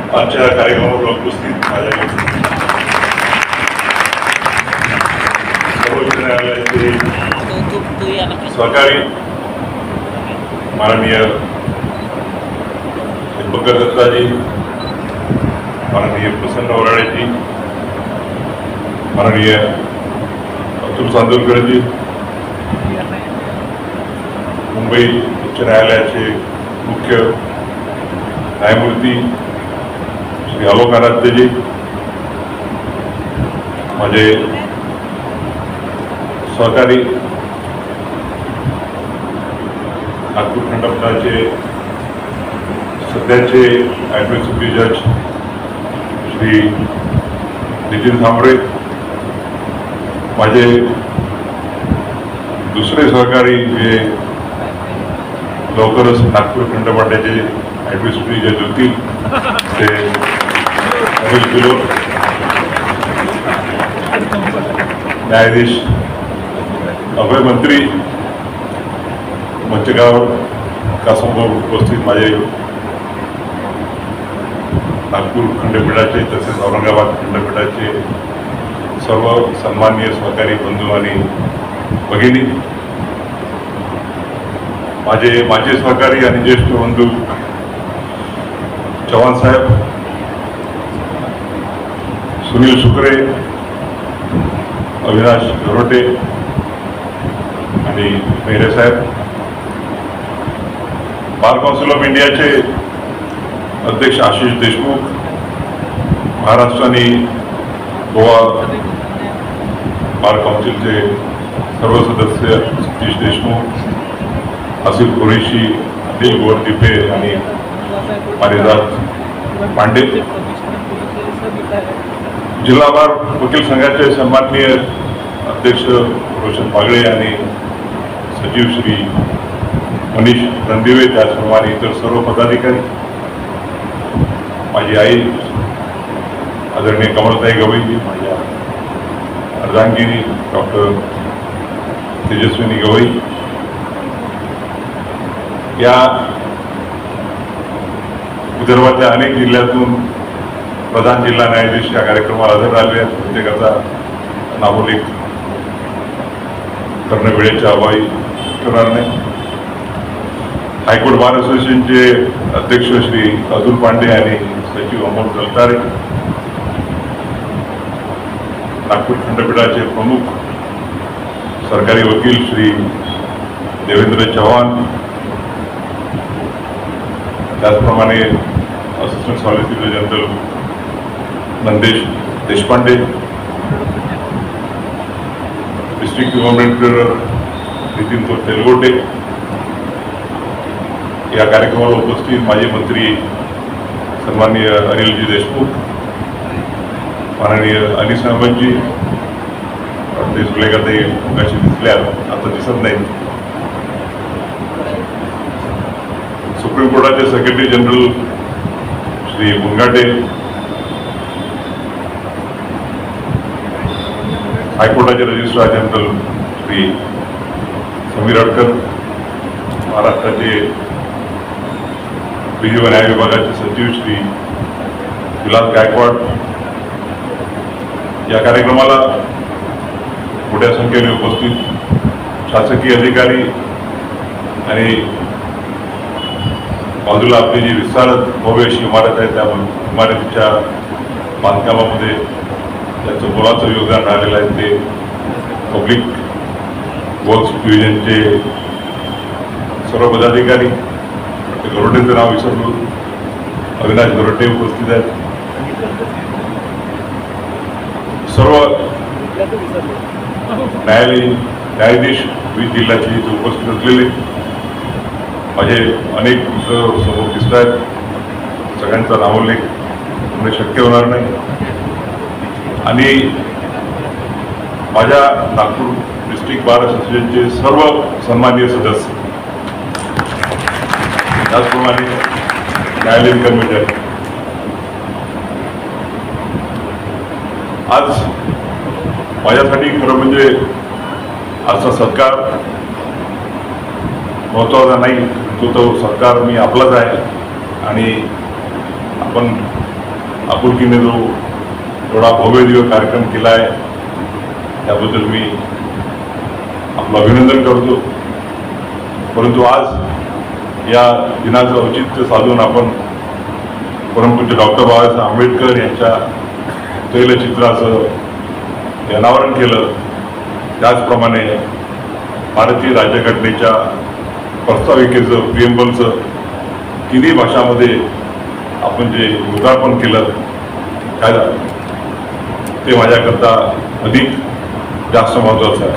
आजच्या कार्यक्रमावर उपस्थित माझ्या सर्वोच्च न्यायालयाचे सहकारी माननीय दीपकर दत्ताजी, माननीय प्रसन्न वराडेजी, माननीय अतुल चांदोरकरजी, मुंबई उच्च न्यायालयाचे मुख्य न्यायमूर्ती श्री आलोक आराध्यजी, माझे सहकारी नागपूर खंडपीठाचे सध्याचे ॲडमिनिस्ट्रेटिव्ह जज श्री नितीन थांबरे, माझे दुसरे सहकारी जे लवकरच नागपूर खंडपीठाचे ॲडमिनिस्ट्रेटिव्ह जज होतील ते अनिल किलोर, न्यायाधीश अभय मंत्री, मंचगाव कासमगाव उपस्थित माझे नागपूर खंडपीठाचे तसेच औरंगाबाद खंडपीठाचे सर्व सन्माननीय सहकारी बंधू आणि भगिनी, माझे माजी सहकारी आणि ज्येष्ठ बंधू चव्हाण साहेब, सुनील शुक्रे, अविनाश गरोटे आणि मेहरे साहेब, बार काउन्सिल ऑफ इंडियाचे अध्यक्ष आशिष देशमुख, महाराष्ट्र आणि गोवा बार काउन्सिलचे सर्व सदस्य सतीश देशमुख, आसिफ कुरेशी, अनिल गोरदीपे आणि पारिजात पांडे, जिल्हा बार वकील संघाचे सन्माननीय अध्यक्ष रोशन पागळे आणि सचिव श्री मनीष रणदिवे, त्याचप्रमाणे इतर सर्व पदाधिकारी, माझी आई आदरणीय कमलताई गवईजी, माझ्या अर्धांगिनी डॉक्टर तेजस्विनी गवई, या विदर्भातल्या अनेक जिल्ह्यातून प्रधान जिल्हा न्यायाधीश या कार्यक्रमाला हजर राहिले आहेत. प्रत्येकाचा नावोल्लेख करणं वेळेच्या अभावी करणार नाही. हायकोर्ट बार असोसिएशनचे अध्यक्ष श्री अतुल पांडे आणि सचिव अमोल गलतारे, नागपूर खंडपीठाचे प्रमुख सरकारी वकील श्री देवेंद्र चव्हाण, त्याचप्रमाणे assistant solicitor general Nandesh Deshpande, district government Nitin Telgote, या कार्यक्रमाला उपस्थित माजी मंत्री सन्माननीय अनिलजी देशमुख, माननीय अनिस अहमदजी, ते सुलेखाताई कशी दिसल्या आता दिसत नाही, सुप्रीम कोर्टाचे सेक्रेटरी जनरल श्री मुनघाटे, हायकोर्टाचे रजिस्ट्रार जनरल श्री समीर अडकर, महाराष्ट्राचे विधी व न्याय विभागाचे सचिव श्री विलास गायकवाड, या कार्यक्रमाला मोठ्या संख्येने उपस्थित शासकीय अधिकारी आणि बाजूला आपली जी विस्तारत भव्य अशी इमारत आहे त्या इमारतीच्या बांधकामामध्ये त्याचं मोलाचं योगदान राहिलेलं आहे ते पब्लिक वर्क्स डिव्हिजनचे सर्व पदाधिकारी, गरोटेंचं नाव विसरलो, अविनाश गरोटे उपस्थित आहेत, सर्व न्यायाधीश विविध जिल्ह्यातले इथे उपस्थित असलेले माझे अनेक मित्र समोर दिसत आहेत. सगळ्यांचा नावोल्लेख होणे शक्य होणार नाही आणि माझ्या नागपूर डिस्ट्रिक्ट बार असोसिएशनचे सर्व सन्माननीय सदस्य, त्याचप्रमाणे न्यायालयीन कर्मचारी, आज माझ्यासाठी खरं म्हणजे आजचा सत्कार महत्त्वाचा नाही, तो सत्कार मी आपलाच आहे आणि आपण आपुलकीने जो एवढा भव्य दिव्य कार्यक्रम केला आहे त्याबद्दल मी आपलं अभिनंदन करतो. परंतु आज या दिनाचं औचित्य साधून आपण परमपूज्य डॉक्टर बाबासाहेब आंबेडकर यांच्या तैलचित्राचं अनावरण केलं. त्याचप्रमाणे भारतीय राज्यघटनेच्या प्रस्ताविकेचं प्रिएम्बलचं तिन्ही भाषांमध्ये आपण जे लोकार्पण केलं काय ते माझ्याकरता अधिक जास्त महत्त्वाचं आहे.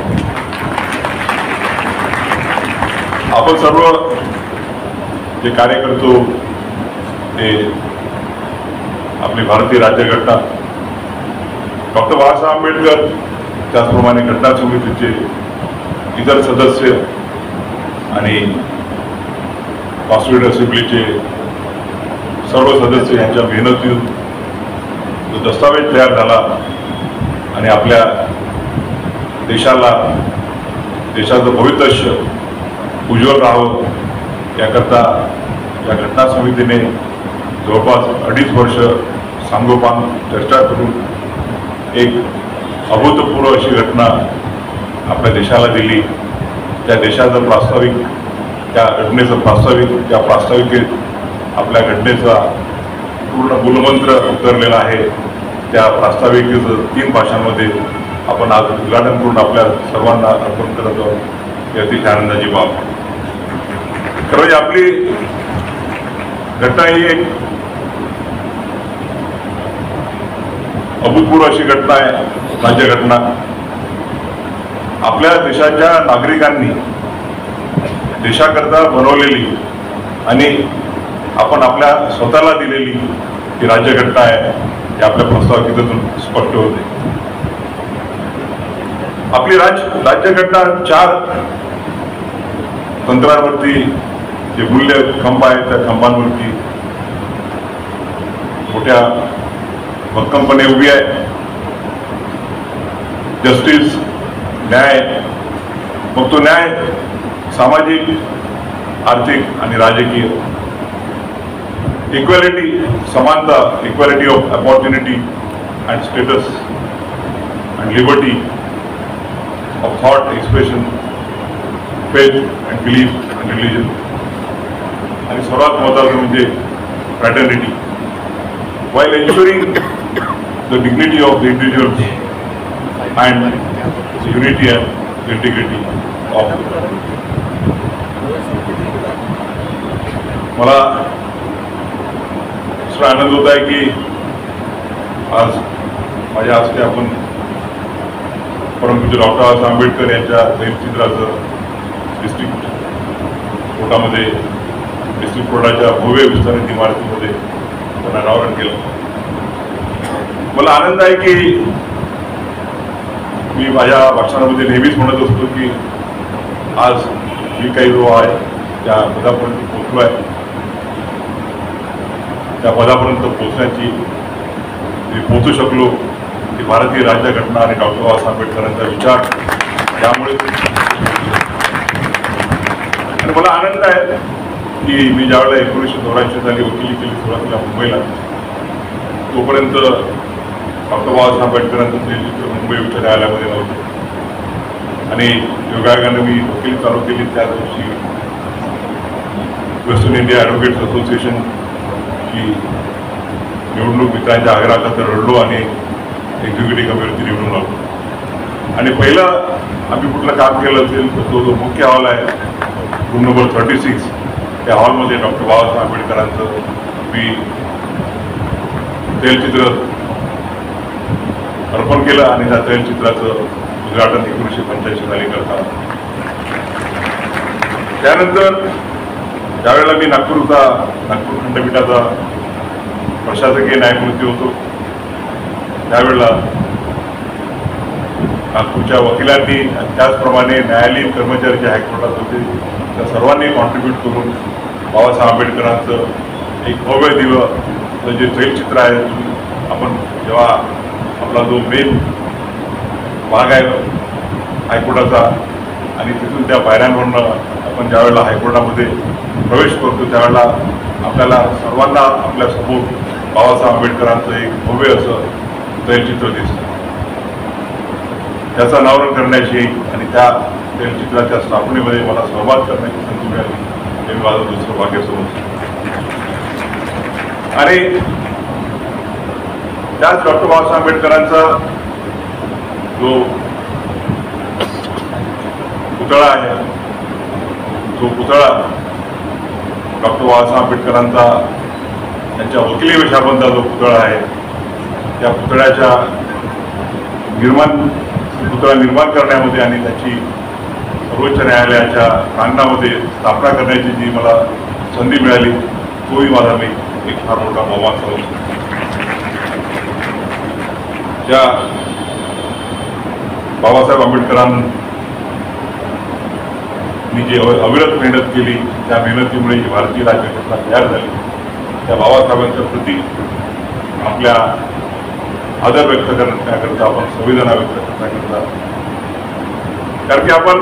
आपण सर्व जे कार्य करतो ते आपली भारतीय राज्यघटना डॉक्टर बाबासाहेब आंबेडकर त्याचप्रमाणे घटना समितीचे इतर सदस्य आणि कॉन्स्टिट्यूंट असेंब्लीचे सर्व सदस्य यांच्या मेहनतीतून जो दस्तावेज तयार झाला आणि आपल्या देशाला देशाचं भवितव्य उज्ज्वल राहावं याकरता या घटना समितीने जवळपास 2.5 वर्ष सांगोपांग चर्चा करून एक अभूतपूर्व अशी घटना आपल्या देशाला दिली. त्या देशाचं प्रास्ताविक त्या घटनेचं त्या प्रास्ताविकेत आपल्या घटनेचा पूर्ण मूलमंत्र उतरलेला आहे. त्या प्रास्ताविकेचं 3 भाषांमध्ये आपण आज उद्घाटन करून आपल्या सर्वांना अर्पण करत आहोत. ही अतिशय आनंदाची बाब. खरं म्हणजे आपली घटना ही एक अभूतपूर्व अशी घटना आहे. राज्यघटना आपल्या देशाच्या नागरिकांनी देशाकरता बनवलेली आणि आपण आपल्या स्वतःला दिलेली ही राज्यघटना आहे हे आपल्या प्रस्ताविकेतून स्पष्ट होते. आपली राज्यघटना 4 तंत्रांवरती जे मूल्य खंब आहेत त्या खंबांवरती मोठ्या भक्कमपणे उभी आहे. जस्टिस न्याय, मग तो न्याय सामाजिक, आर्थिक आणि राजकीय. इक्वॅलिटी, समानता, equality of opportunity and status and liberty of thought expression, faith and belief and religion. आणि सर्वात महत्त्वाचं म्हणजे fraternity, while ensuring the dignity of the individuals and the unity and integrity of the. मला दुसरा आनंद होत आहे की आज माझ्या हस्ते आपण परमपूज्य डॉक्टर बाबासाहेब आंबेडकर यांच्या तैलचित्राचं डिस्ट्रिक्ट कोर्टामध्ये डिस्ट्रिक्ट कोर्टाच्या भव्य विस्तारित इमारतीमध्ये अनावरण केलं. मला आनंद आहे की मी माझ्या भाषणामध्ये नेहमीच म्हणत असतो की आज मी काही जो आहे त्या पदापर्यंत पोहोचलो आहे. त्या पदापर्यंत पोहोचण्याची मी पोहोचू शकलो ती भारतीय राज्यघटना आणि डॉक्टर बाबासाहेब आंबेडकरांचा विचार यामुळे. आणि मला आनंद आहे की मी ज्यावेळेला 1984 साली वकिली केली सुरुवातीला मुंबईला, तोपर्यंत डॉक्टर बाबासाहेब आंबेडकरांचं तैलचित्र मुंबई उच्च न्यायालयामध्ये नव्हतं. आणि योगायोगाने मी वकिली चालू केली त्या दिवशी वेस्टर्न इंडिया ॲडव्होकेट्स असोसिएशनची निवडणूक मित्रांच्या आग्रहाखातर रडलो आणि एक्झिक्युटिव्ह कमिटीवरती निवडून आलो. आणि पहिलं आम्ही कुठलं काम केलं असेल तर तो जो मुख्य हॉल आहे रूम नंबर 36 त्या हॉलमध्ये डॉक्टर बाबासाहेब आंबेडकरांचं मी तैलचित्र अर्पण केलं आणि त्या तैलचित्राचं उद्घाटन 1985 साली करतात. त्यानंतर ज्यावेळेला मी नागपूर खंडपीठाचा प्रशासकीय न्यायमूर्ती होतो त्यावेळेला नागपूरच्या वकिलांनी त्याचप्रमाणे न्यायालयीन कर्मचारी जे हायकोर्टात होते त्या सर्वांनी कॉन्ट्रीब्यूट करून बाबासाहेब आंबेडकरांचं एक भव्य दिव्य जे तैलचित्र आहे आपण जेव्हा आपला जो मेन भाग आहे हायकोर्टाचा आणि तिथून त्या पायऱ्यांवरनं आपण ज्यावेळेला हायकोर्टामध्ये प्रवेश करतो त्यावेळेला आपल्याला सर्वांना आपल्यासमोर बाबासाहेब आंबेडकरांचं एक भव्य असं तैलचित्र दिसतं. त्याचं अनावरण करण्याची आणि त्या तैलचित्राच्या स्थापनेमध्ये मला सहभाग करण्याची संधी मिळाली हे मी माझं दुसरं भाग्य समजतो. आणि त्याच डॉक्टर बाबासाहेब आंबेडकरांचा जो पुतळा आहे, तो पुतळा डॉक्टर बाबासाहेब आंबेडकरांचा त्यांच्या वकिली वेशाबद्दल जो पुतळा आहे, त्या पुतळ्याच्या पुतळा निर्माण करण्यामध्ये आणि त्याची सर्वोच्च न्यायालयाच्या प्रांगणामध्ये स्थापना करण्याची जी मला संधी मिळाली, तोही माझा मी एक फार मोठा बहुमान समजतो. ज्या बाबासाहेब आंबेडकरांनी जी अविरत मेहनत केली, त्या मेहनतीमुळे ही भारतीय राज्यघटना तयार झाली. त्या बाबासाहेबांच्या प्रती आपल्या आदर व्यक्त करण्याकरता, आपण संवेदना व्यक्त करण्याकरता, कारण की आपण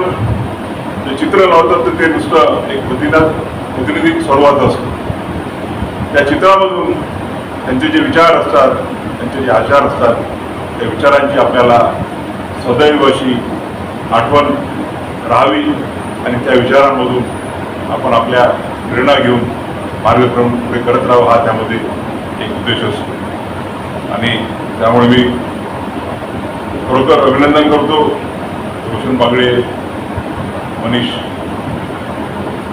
जे चित्र लावतात तर ते नुसतं एक प्रतिनिधी स्वरूपात असतं. त्या चित्रामधून त्यांचे जे विचार असतात, त्यांचे जे आचार असतात, त्या विचारांची आपल्याला सदैव अशी आठवण राहावी आणि त्या विचारांमधून आपण आपल्या प्रेरणा घेऊन मार्गक्रमण पुढे करत राहावं, हा त्यामध्ये एक उद्देश असतो. आणि त्यामुळे मी खरोखर अभिनंदन करतो रोशन बागडे, मनीष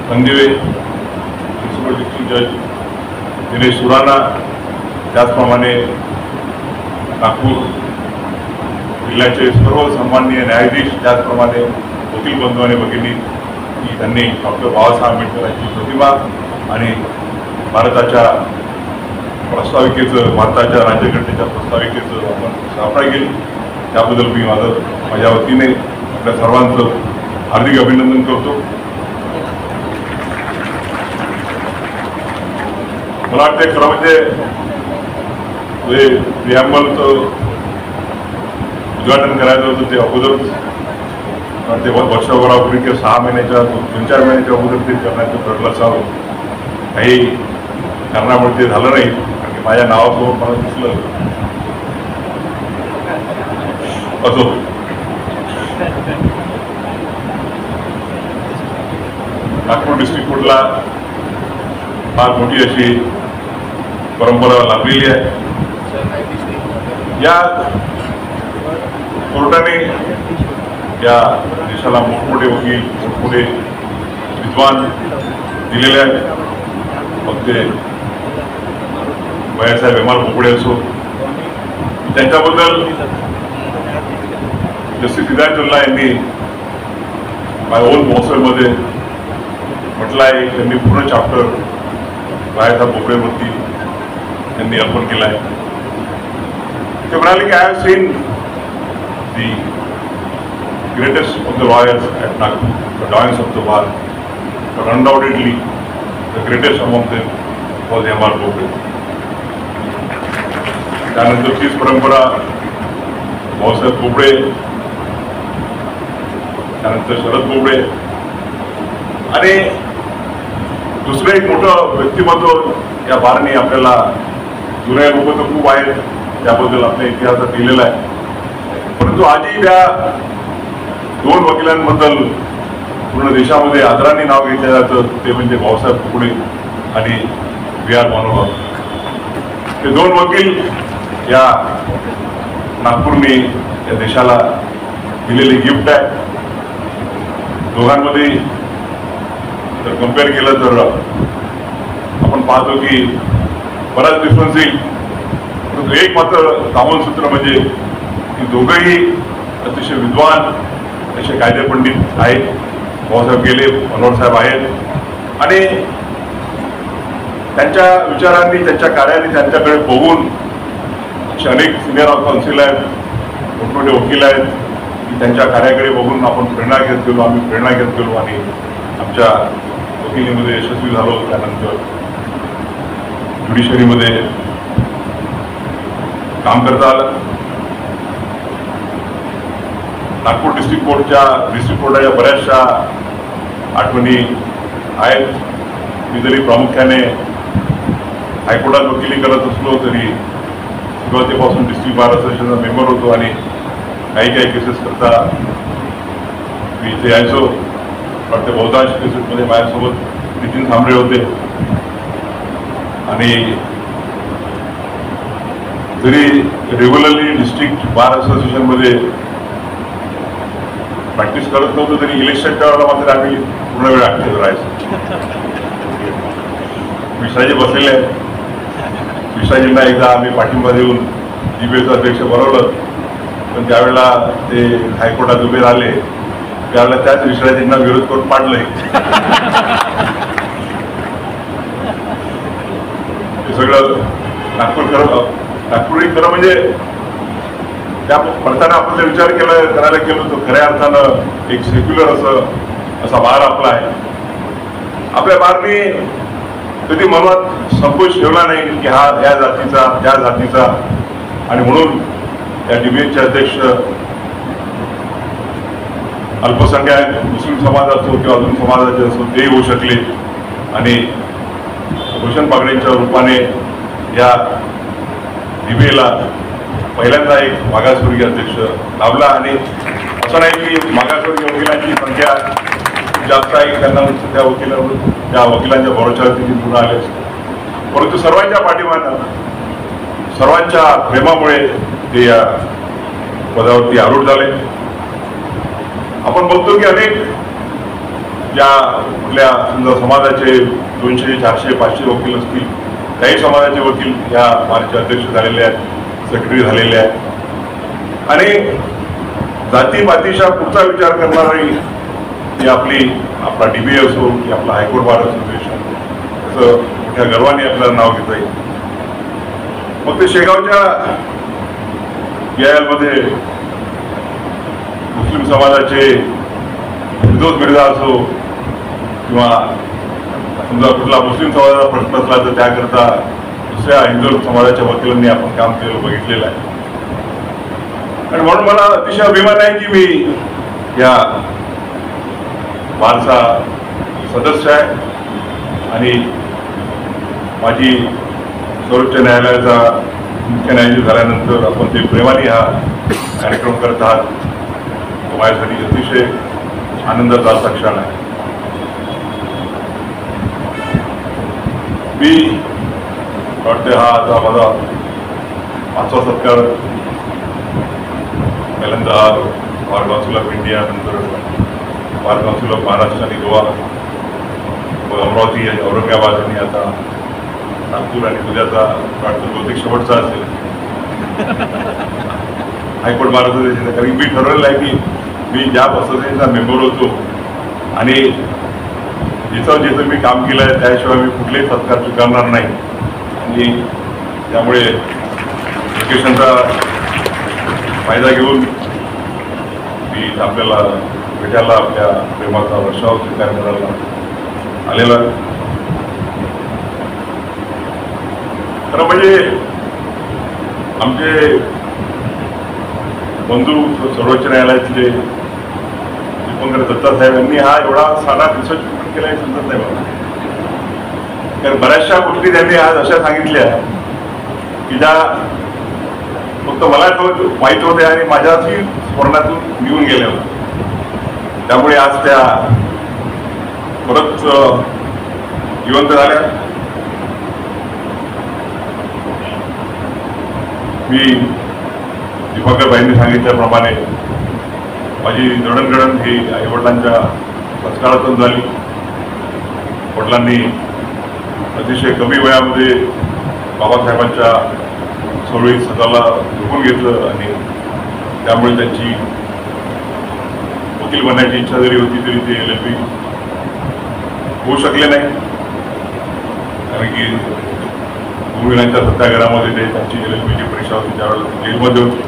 संदिवे, प्रिन्सिपल डिस्ट्रिक्ट जज दिनेश सुराणा, त्याचप्रमाणे नागपूर जिल्ह्याचे सर्व सन्माननीय न्यायाधीश, त्याचप्रमाणे वकील बंधू आणि भगिनी, की त्यांनी डॉक्टर बाबासाहेब आंबेडकरांची प्रतिमा आणि भारताच्या राज्यघटनेच्या प्रस्ताविकेचं आपण स्थापना केली. त्याबद्दल मी माझ्या वतीने आपल्या सर्वांचं हार्दिक अभिनंदन करतो. मला वाटते खरं म्हणजे प्रिॲम्बलचं उद्घाटन करायचं होतं ते अगोदरच, ते वर्षभरापूर्वी किंवा 6 महिन्याच्या 3-4 महिन्याच्या अगोदर ते करण्याचं ठरलं असावं. काही कारणामुळे ते झालं नाही, कारण की माझ्या नावासमोर मला दिसलं असो. नागपूर डिस्ट्रिक्ट कोर्टला फार मोठी अशी परंपरा लाभलेली आहे. या कोर्टाने या देशाला मोठमोठे वकील, मोठमोठे विद्वान दिलेले आहेत. मग ते भैयासाहेब एम आर बोबडे असो, त्यांच्याबद्दल जस्टिस हिदायतुल्ला यांनी माय ओन मॉसलमध्ये म्हटलं आहे, त्यांनी पूर्ण चॅप्टर भैयासाहेब बोबडेवरती त्यांनी अर्पण केला आहे. ते म्हणाले की I have seen the greatest of the lawyers at Nagpur, the dawns of the bar, but undoubtedly the greatest among them was M.R. Bobre. त्यानंतर तीच परंपरा भाऊसाहेब बोबडे, त्यानंतर शरद बोबडे आणि दुसरं एक मोठं व्यक्तिमत्व या बारने आपल्याला, जुन्या लोक तर खूप आहेत, त्याबद्दल आपल्या इतिहासात लिहिलेला आहे. परंतु आजही त्या 2 वकिलांबद्दल पूर्ण देशामध्ये आदराने नाव घेतलं जातं, ते म्हणजे भाऊसाहेब बोबडे आणि V.R. मनोहर. ते 2 वकील या नागपूरने या देशाला दिलेली गिफ्ट आहे. दोघांमध्ये जर कम्पेअर केलं तर आपण पाहतो की बराच डिफरन्स येईल. परंतु एक मात्र कॉमन सूत्र म्हणजे की दोघंही अतिशय विद्वान, असे कायदे पंडित आहेत. भाऊसाहेब गेले, मनोहर साहेब आहेत आणि त्यांच्या विचारांनी, त्यांच्या कार्याने त्यांच्याकडे बघून असे अनेक सिनियर काउन्सिल आहेत, मोठमोठे वकील आहेत की त्यांच्या कार्याकडे बघून आपण प्रेरणा घेत गेलो, आम्ही प्रेरणा घेत गेलो आणि आमच्या वकिलीमध्ये यशस्वी झालो. त्यानंतर ज्युडिशरीमध्ये काम करता आलं. नागपूर डिस्ट्रिक्ट कोर्टाच्या बऱ्याचशा आठवणी आहेत. मी जरी प्रामुख्याने हायकोर्टात वकिली करत असलो तरी सुरुवातीपासून डिस्ट्रिक्ट बार असोसिएशनचा मेंबर होतो आणि काही केसेस करता मी इथे यायचो. पण ते बहुतांश केसेसमध्ये माझ्यासोबत नितीन थांबरे होते आणि जरी रेग्युलरली डिस्ट्रिक्ट बार असोसिएशनमध्ये प्रॅक्टिस करत नव्हतो तरी इलेक्शनच्या वेळेला मात्र आम्ही पूर्ण वेळ ऍक्टिव्ह राहायचो. विशाजी बसलेले आहेत. विशाजींना एकदा आम्ही पाठिंबा देऊन DBAचं अध्यक्ष बनवलं, पण त्यावेळेला ते हायकोर्टात उभे राहिले त्यावेळेला त्याच विशाजींना विरोध करून पाडलंय. हे सगळं नागपुरी खरं म्हणजे त्या पडताना आपण जर विचार करायला गेलो तर खऱ्या अर्थानं एक सेक्युलर असा बार आपला आहे. आपल्या बारने कधी मनात संकोच ठेवला नाही की हा या जातीचा त्या जातीचा, आणि म्हणून या DBAचे अध्यक्ष अल्पसंख्याक मुस्लिम समाज असो किंवा अजून समाजाचे असो ते होऊ शकले आणि भूषण पागडेंच्या रूपाने या DBAला पहिल्यांदा एक मागासवर्गीय अध्यक्ष लाभला. आणि असं नाही की मागासवर्गीय वकिलांची संख्या जास्त आहे, त्यांना त्या वकिलांच्या भरोशावरती पुन्हा आले असते, परंतु सर्वांच्या पाठिंबानं सर्वांच्या प्रेमामुळे ते या पदावरती आरूढ झाले. आपण बघतो की अनेक या कुठल्या समजा समाजाचे 200, 400, 500 वकील असतील, काही समाजाचे वकील या बारचे अध्यक्ष झालेले आहेत, सेक्रेटरी झालेले आहेत आणि जातीपातीच्या पुढचा विचार करणारी ही आपला DBA असो की आपला हायकोर्ट बार असोसिएशन असं मोठ्या गर्वाने आपल्याला नाव घेता येईल. मग ते शेगावच्या BIL मध्ये मुस्लिम समाजाचे फिरदौस मिर्झा असो किंवा समजा कुठला मुस्लिम समाजाचा प्रश्न असला तर त्याकरता दुसऱ्या हिंदू समाजाच्या वकिलांनी आपण काम केलं बघितलेलं आहे. आणि म्हणून मला अतिशय अभिमान आहे की मी या बारचा सदस्य आहे आणि माझी सर्वोच्च न्यायालयाचा मुख्य न्यायाधीश झाल्यानंतर आपण ते प्रेमाने हा कार्यक्रम करत आहात, तो माझ्यासाठी अतिशय आनंदाचा असा क्षण आहे. मी वाटते हा आता माझा 5वा सत्कार. पहिल्यांदा बार काउन्सिल ऑफ इंडिया, नंतर बार काउन्सिल ऑफ महाराष्ट्र आणि गोवा, अमरावती आणि औरंगाबाद आणि आता नागपूर आणि उद्याचा वाटतं बहुतेक शेवटचा असेल हायकोर्ट बार असोसिएशन. कारण मी ठरवलेलं आहे की मी ज्या असोसिएशनचा मेंबर होतो आणि जिथं मी काम केलं आहे त्याशिवाय मी कुठलेही सत्कार स्वीकारणार नाही. आणि त्यामुळे एज्युकेशनचा फायदा घेऊन मी आपल्याला भेटायला आपल्या प्रेमाचा वर्षाव स्वीकार करायला आलेला. खरं म्हणजे आमचे बंधू सर्वोच्च न्यायालयातले दीपंकर दत्ता साहेब यांनी हा एवढा साधा रिसर्च केला हे समजत नाही मला. कारण बऱ्याचशा गोष्टी त्यांनी आज अशा सांगितल्या की ज्या फक्त मला माहीत होत्या आणि माझ्याही स्मरणातून निघून गेल्या होत्या. त्यामुळे आज त्या परत जिवंत झाल्या. मी दीपंकरबाईंनी सांगितल्याप्रमाणे माझी जडणघडण ही आईवडिलांच्या संस्कारातून झाली. वडिलांनी अतिशय कमी वयामध्ये बाबासाहेबांच्या चळवळीत स्वतःला झोकून घेतलं आणि त्यामुळे त्यांची वकील बनण्याची इच्छा जरी होती तरी ते LLB होऊ शकले नाही. कारण की भूमिलांच्या सत्याग्रहामध्ये ते त्यांची LLBची परीक्षा होती त्यावेळेला जेलमध्ये होती.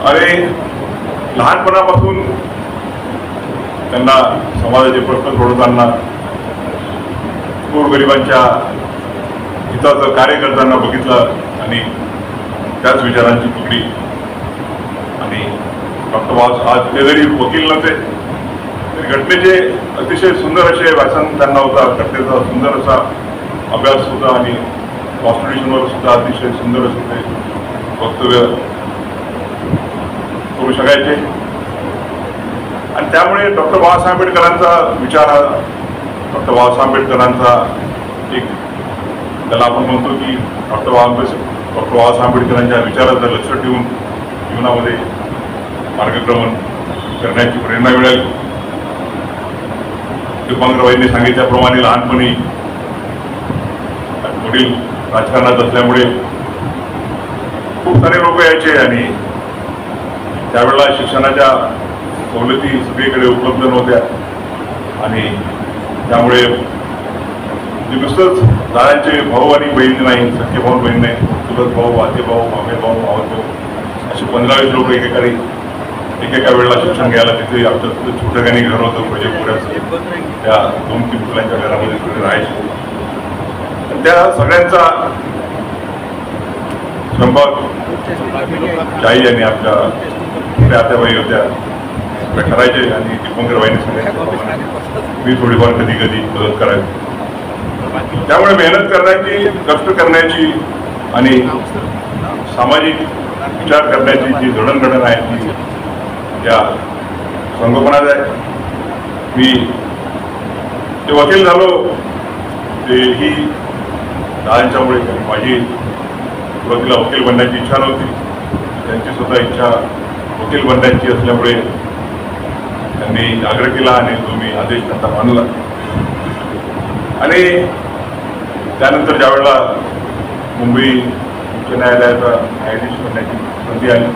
आणि लहानपणापासून त्यांना समाजाचे प्रश्न सोडवताना गोरगरिबांच्या हिताचं कार्य करताना बघितलं आणि त्याच विचारांची तुकडी. आणि डॉक्टर आज ते जरी वकील नव्हते तरी घटनेचे अतिशय सुंदर असे व्यासन त्यांना होता, घटनेचा सुंदर असा अभ्यास होता आणि कॉन्स्टिट्यूशनवर सुद्धा अतिशय सुंदर असं ते वक्तव्य करू शकायचे. आणि त्यामुळे डॉक्टर बाबासाहेब आंबेडकरांचा विचार हा डॉक्टर बाबासाहेब आंबेडकरांचा एक, त्याला आपण म्हणतो की डॉक्टर बाबासाहेब आंबेडकरांच्या विचाराचं लक्ष ठेवून जीवनामध्ये मार्गक्रमण करण्याची प्रेरणा मिळाली. दीपांकरबाईंनी सांगितल्याप्रमाणे लहानपणी वडील राजकारणात असल्यामुळे खूप सारे लोक यायचे आणि त्यावेळेला शिक्षणाच्या सवलती सगळीकडे उपलब्ध नव्हत्या आणि त्यामुळे नुसतंच दादांचे भाऊ आणि बहीण नाही, सख्खे भाऊ बहीण नाही, चुलत भाऊ, आते भाऊ, मामे भाऊ, मावस भाऊ असे 15-20 लोक एकेका वेळेला शिक्षण घ्यायला तिथे आमचं छोट्या ठिकाणी घर होतं म्हणजे पुण्याचं, त्या 2-3 मुलांच्या घरामध्ये तिथे राहायचे. त्या सगळ्यांचा संपर्क जाई आणि आपल्या आत्याबाई होत्या त्या करायचे आणि दीपंकरबाईंनी सांगितलं मी थोडीफार कधी कधी मदत करायची. त्यामुळे मेहनत करण्याची, कष्ट करण्याची आणि सामाजिक विचार करण्याची जी जडणघडण आहे ती त्या संगोपनात आहे. मी ते वकील झालो तेही दादांच्यामुळे. माझी सुरुवातीला वकील बनण्याची इच्छा नव्हती, त्यांची सुद्धा इच्छा वकील बनण्याची असल्यामुळे त्यांनी आग्रह केला आणि तो मी आदेश त्यांचा मानला. आणि त्यानंतर ज्यावेळेला मुंबई उच्च न्यायालयाचा न्यायाधीश बनण्याची संधी आली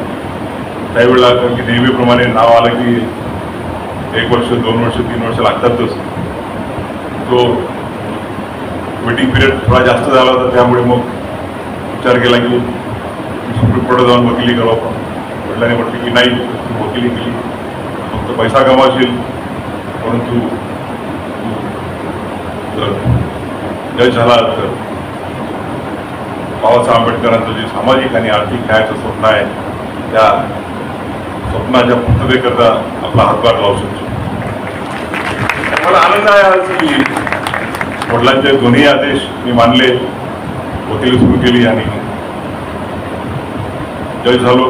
त्यावेळेला कारण की नेहमीप्रमाणे नाव आलं की 1 वर्ष, 2 वर्ष, 3 वर्ष लागतातच. तो वेटिंग पिरियड थोडा जास्त झाला होता, त्यामुळे मग विचार केला की सुप्रीम कोर्टात जाऊन वकिली करावं. पण वडिलांनी म्हटलं की नाही, तू वकिली केली फक्त पैसा कमावशील, परंतु जर जज झाला तर बाबासाहेब आंबेडकरांचं जे सामाजिक आणि आर्थिक न्यायाचं स्वप्न आहे त्या स्वप्नाच्या पूर्ततेकरता आपला हातभार लावू शकतो. मला आनंद आहे आज की वडिलांचे दोन्ही आदेश मी मानले, वकिली सुरू केली आणि जज झालो.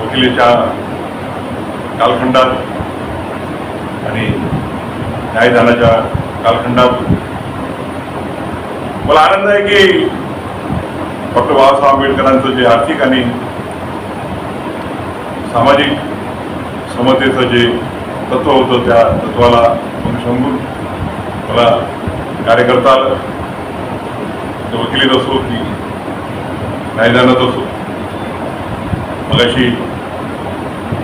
वकिलीच्या कालखंडात आणि न्यायदानाच्या कालखंडात मला आनंद आहे की डॉक्टर बाबासाहेब आंबेडकरांचं जे आर्थिक आणि सामाजिक समतेचं जे तत्व होतं त्या तत्वाला अनुसंगून मला कार्य करता आलं. वकिलीत असो की न्यायदानात असो. मगाशी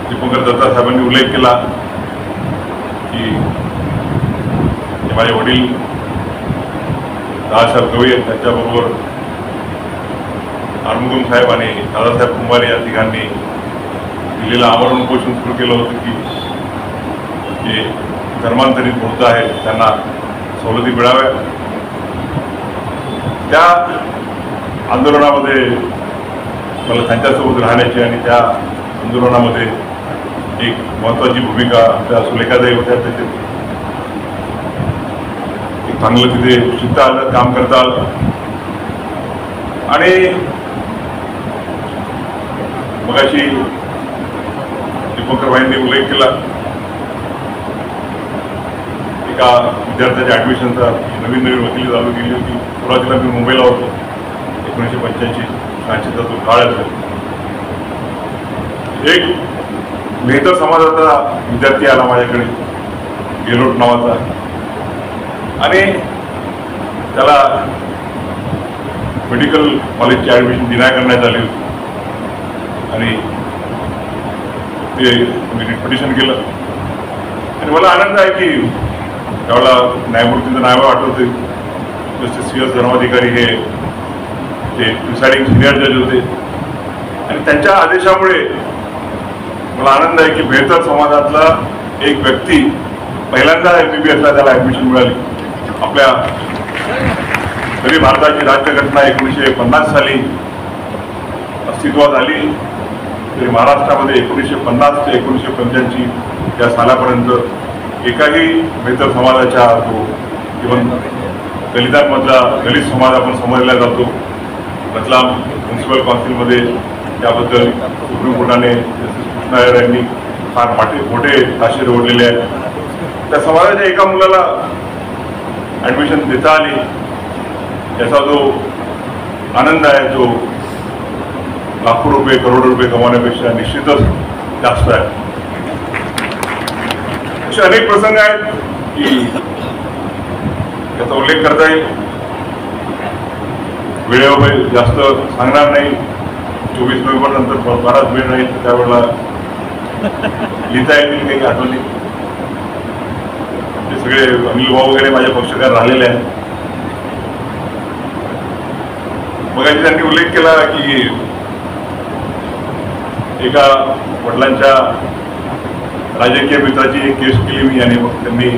दीपंकर दत्ता साहेबांनी उल्लेख केला की माझे वडील दादासाहेब गवई आहेत, त्यांच्याबरोबर आरमुगम साहेब आणि दादासाहेब कुंभारे या तिघांनी दिल्लीला आमरण उपोषण सुरू केलं होतं की जे धर्मांतरित बौद्ध आहेत त्यांना सवलती मिळाव्या. त्या आंदोलनामध्ये मला त्यांच्यासोबत राहण्याची आणि त्या आंदोलनामध्ये एक महत्त्वाची भूमिका आपल्या सुलेखाताई होत्या. त्याचे एक चांगलं तिथे शिकता आलं, काम करता आलं. आणि मगाशी दीपंकरबाईंनी उल्लेख केला एका विद्यार्थ्याच्या ॲडमिशनचा. नवीन वकिली चालू केली होती. सुरुवातीला मी मुंबईला होतो. 1985-86चा तो काळ असेल. एक मेहतर समाजाचा विद्यार्थी आला माझ्याकडे, गेलोट नावाचा, आणि त्याला मेडिकल कॉलेजची ॲडमिशन डिनाय करण्यात आली होती आणि ते मी पिटिशन केलं. आणि मला आनंद आहे की त्यावेळेला न्यायमूर्तीचं नाव आठवते, जस्टिस CS धर्माधिकारी हे ते प्रिसाइडिंग सिनियर जज होते आणि त्यांच्या आदेशामुळे मला आनंद आहे की बेहतर समाजातला एक व्यक्ती पहिल्यांदा MBBSला त्याला ॲडमिशन मिळाली. आपल्या तरी भारताची राज्यघटना 1950 साली अस्तित्वात आली तरी महाराष्ट्रामध्ये 1950 ते 1985 या सालापर्यंत एकाही बेहतर समाजाच्या तो इव्हन दलितांमधला दलित समाज आपण समजला जातो. रतलाम म्युन्सिपल काउन्सिलमध्ये त्याबद्दल सुप्रीम कोर्टाने जस्टिस कृष्णा यांनी फार मोठे ताशेरे ओढलेले आहेत. त्या समाजाच्या एका मुलाला ॲडमिशन देता आली याचा जो आनंद आहे तो लाखो रुपये करोडो रुपये कमावण्यापेक्षा निश्चितच जास्त आहे. असे अनेक प्रसंग आहेत की याचा उल्लेख करता येईल. वेळेवर जास्त सांगणार नाही. 24 नोव्हेंबर नंतर बराच वेळ राहील त्यावेळेला लिहिता येतील काही आठवणी. ते सगळे अनिल भाऊ वगैरे माझे पक्षकार राहिलेले आहेत. मग त्यांनी उल्लेख केला की एका वडिलांच्या राजकीय मित्राची एक केस केली मी आणि मग त्यांनी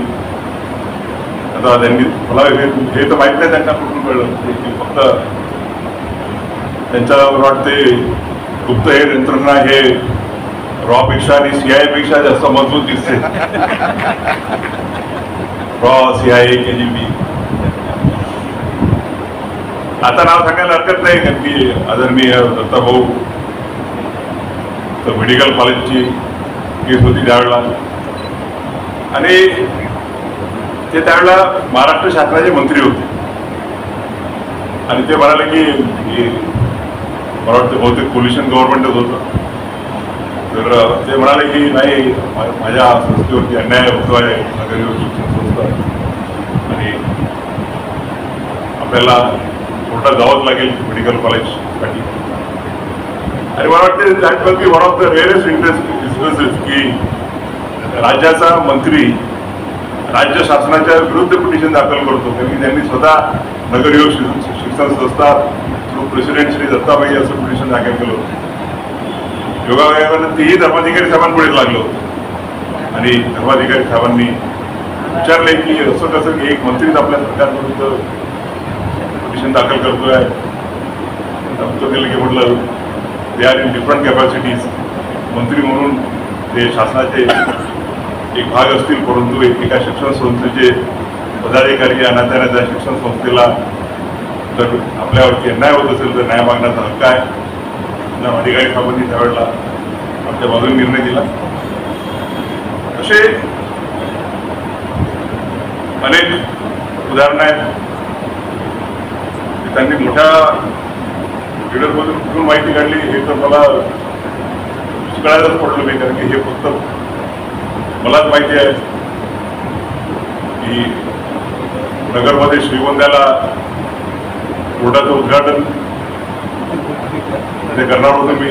मला हे तर माहित नाही त्यांना कुठून कळलं की फक्त त्यांच्यावर वाटते गुप्तहेर यंत्रणा हे रॉ पेक्षा आणि CIA पेक्षा जास्त मजबूत दिसते. रॉ CIA KGB आता नाव सांगायला हरकत नाही कारण की आदरणीय दत्ता भाऊ तर मेडिकल कॉलेजची केस होती त्यावेळेला आणि ते त्यावेळेला महाराष्ट्र शासनाचे मंत्री होते आणि ते म्हणाले की मला वाटतं बहुतेक पोल्युशन गव्हर्नमेंटच होतं. तर ते म्हणाले की नाही माझ्या संस्थेवरती अन्याय होतो आहे नगरी शिक्षण संस्था आणि आपल्याला कोर्टात जावंच लागेल मेडिकल कॉलेजसाठी. आणि मला वाटते that will be one of the rarest incidences की राज्याचा मंत्री राज्य शासनाच्या विरुद्ध पिटिशन दाखल करतो. कारण की त्यांनी स्वतः नगरयोग शिक्षण संस्था थ्रू प्रेसिडेंट श्री दत्ताबाई असं पिटिशन दाखल केलं होतं. योगायोगानं तेही धर्माधिकारी साहेबांपुढे लागलं होतं आणि धर्माधिकारी साहेबांनी विचारले की असं कसं की एक मंत्रीच आपल्या सरकारविरुद्ध पिटिशन दाखल करतोय. उत्तर दिलं की म्हटलं they are in different capacities. मंत्री म्हणून ते शासनाचे एक भाग असतील परंतु एका शिक्षण संस्थेचे पदाधिकारी आणि त्या शिक्षण संस्थेला जर आपल्यावरती अन्याय होत असेल तर न्याय मागण्याचा हक्क आहे. अधिकारी साहेबांनी त्यावेळेला आमच्या बाजूने निर्णय दिला. असे अनेक उदाहरणं आहेत. त्यांनी मोठ्या लीडरमधून कुठून माहिती काढली हे तर मला कळायलाच पडलं नाही कारण की हे फक्त मलाच माहिती आहे की नगरमध्ये श्रीगोंद्याला कोर्टाचं उद्घाटन ते करणार होतो मी.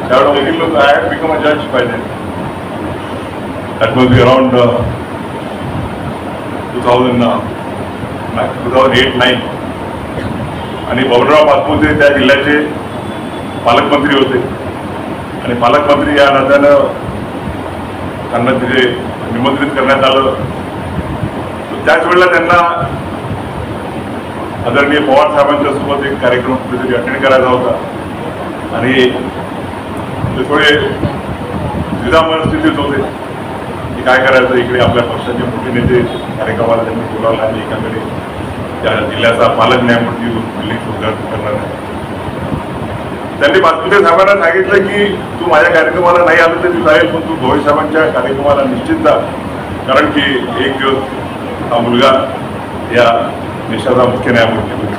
त्यावेळेला बघितलं होतं आय हॅड बिकम अ जज पाहिजे. दॅट वॉज बी अराउंड 2008-9 आणि बाबुराव पाचपुते त्या जिल्ह्याचे पालकमंत्री होते आणि पालकमंत्री या नात्यानं त्यांना तिथे निमंत्रित करण्यात आलं. त्याच वेळेला त्यांना आदरणीय पवार साहेबांच्या सोबत एक कार्यक्रम कुठेतरी अटेंड करायचा होता आणि ते थोडे द्विधा मनस्थितीत होते की काय करायचं. इकडे आपल्या पक्षाचे मोठे नेते कार्यक्रमाला त्यांनी बोलावलं आणि एकाकडे त्या जिल्ह्याचा पालक न्यायमूर्ती बिल्डिंग उद्घाटन करणार आहे. त्यांनी पाचपुते साहेबांना सांगितलं की तू माझ्या कार्यक्रमाला नाही आलं तरी चालेल पण तू भोळे साहेबांच्या कार्यक्रमाला निश्चित जा कारण की एक दिवस हा मुलगा या देशाचा मुख्य न्यायमूर्ती होता.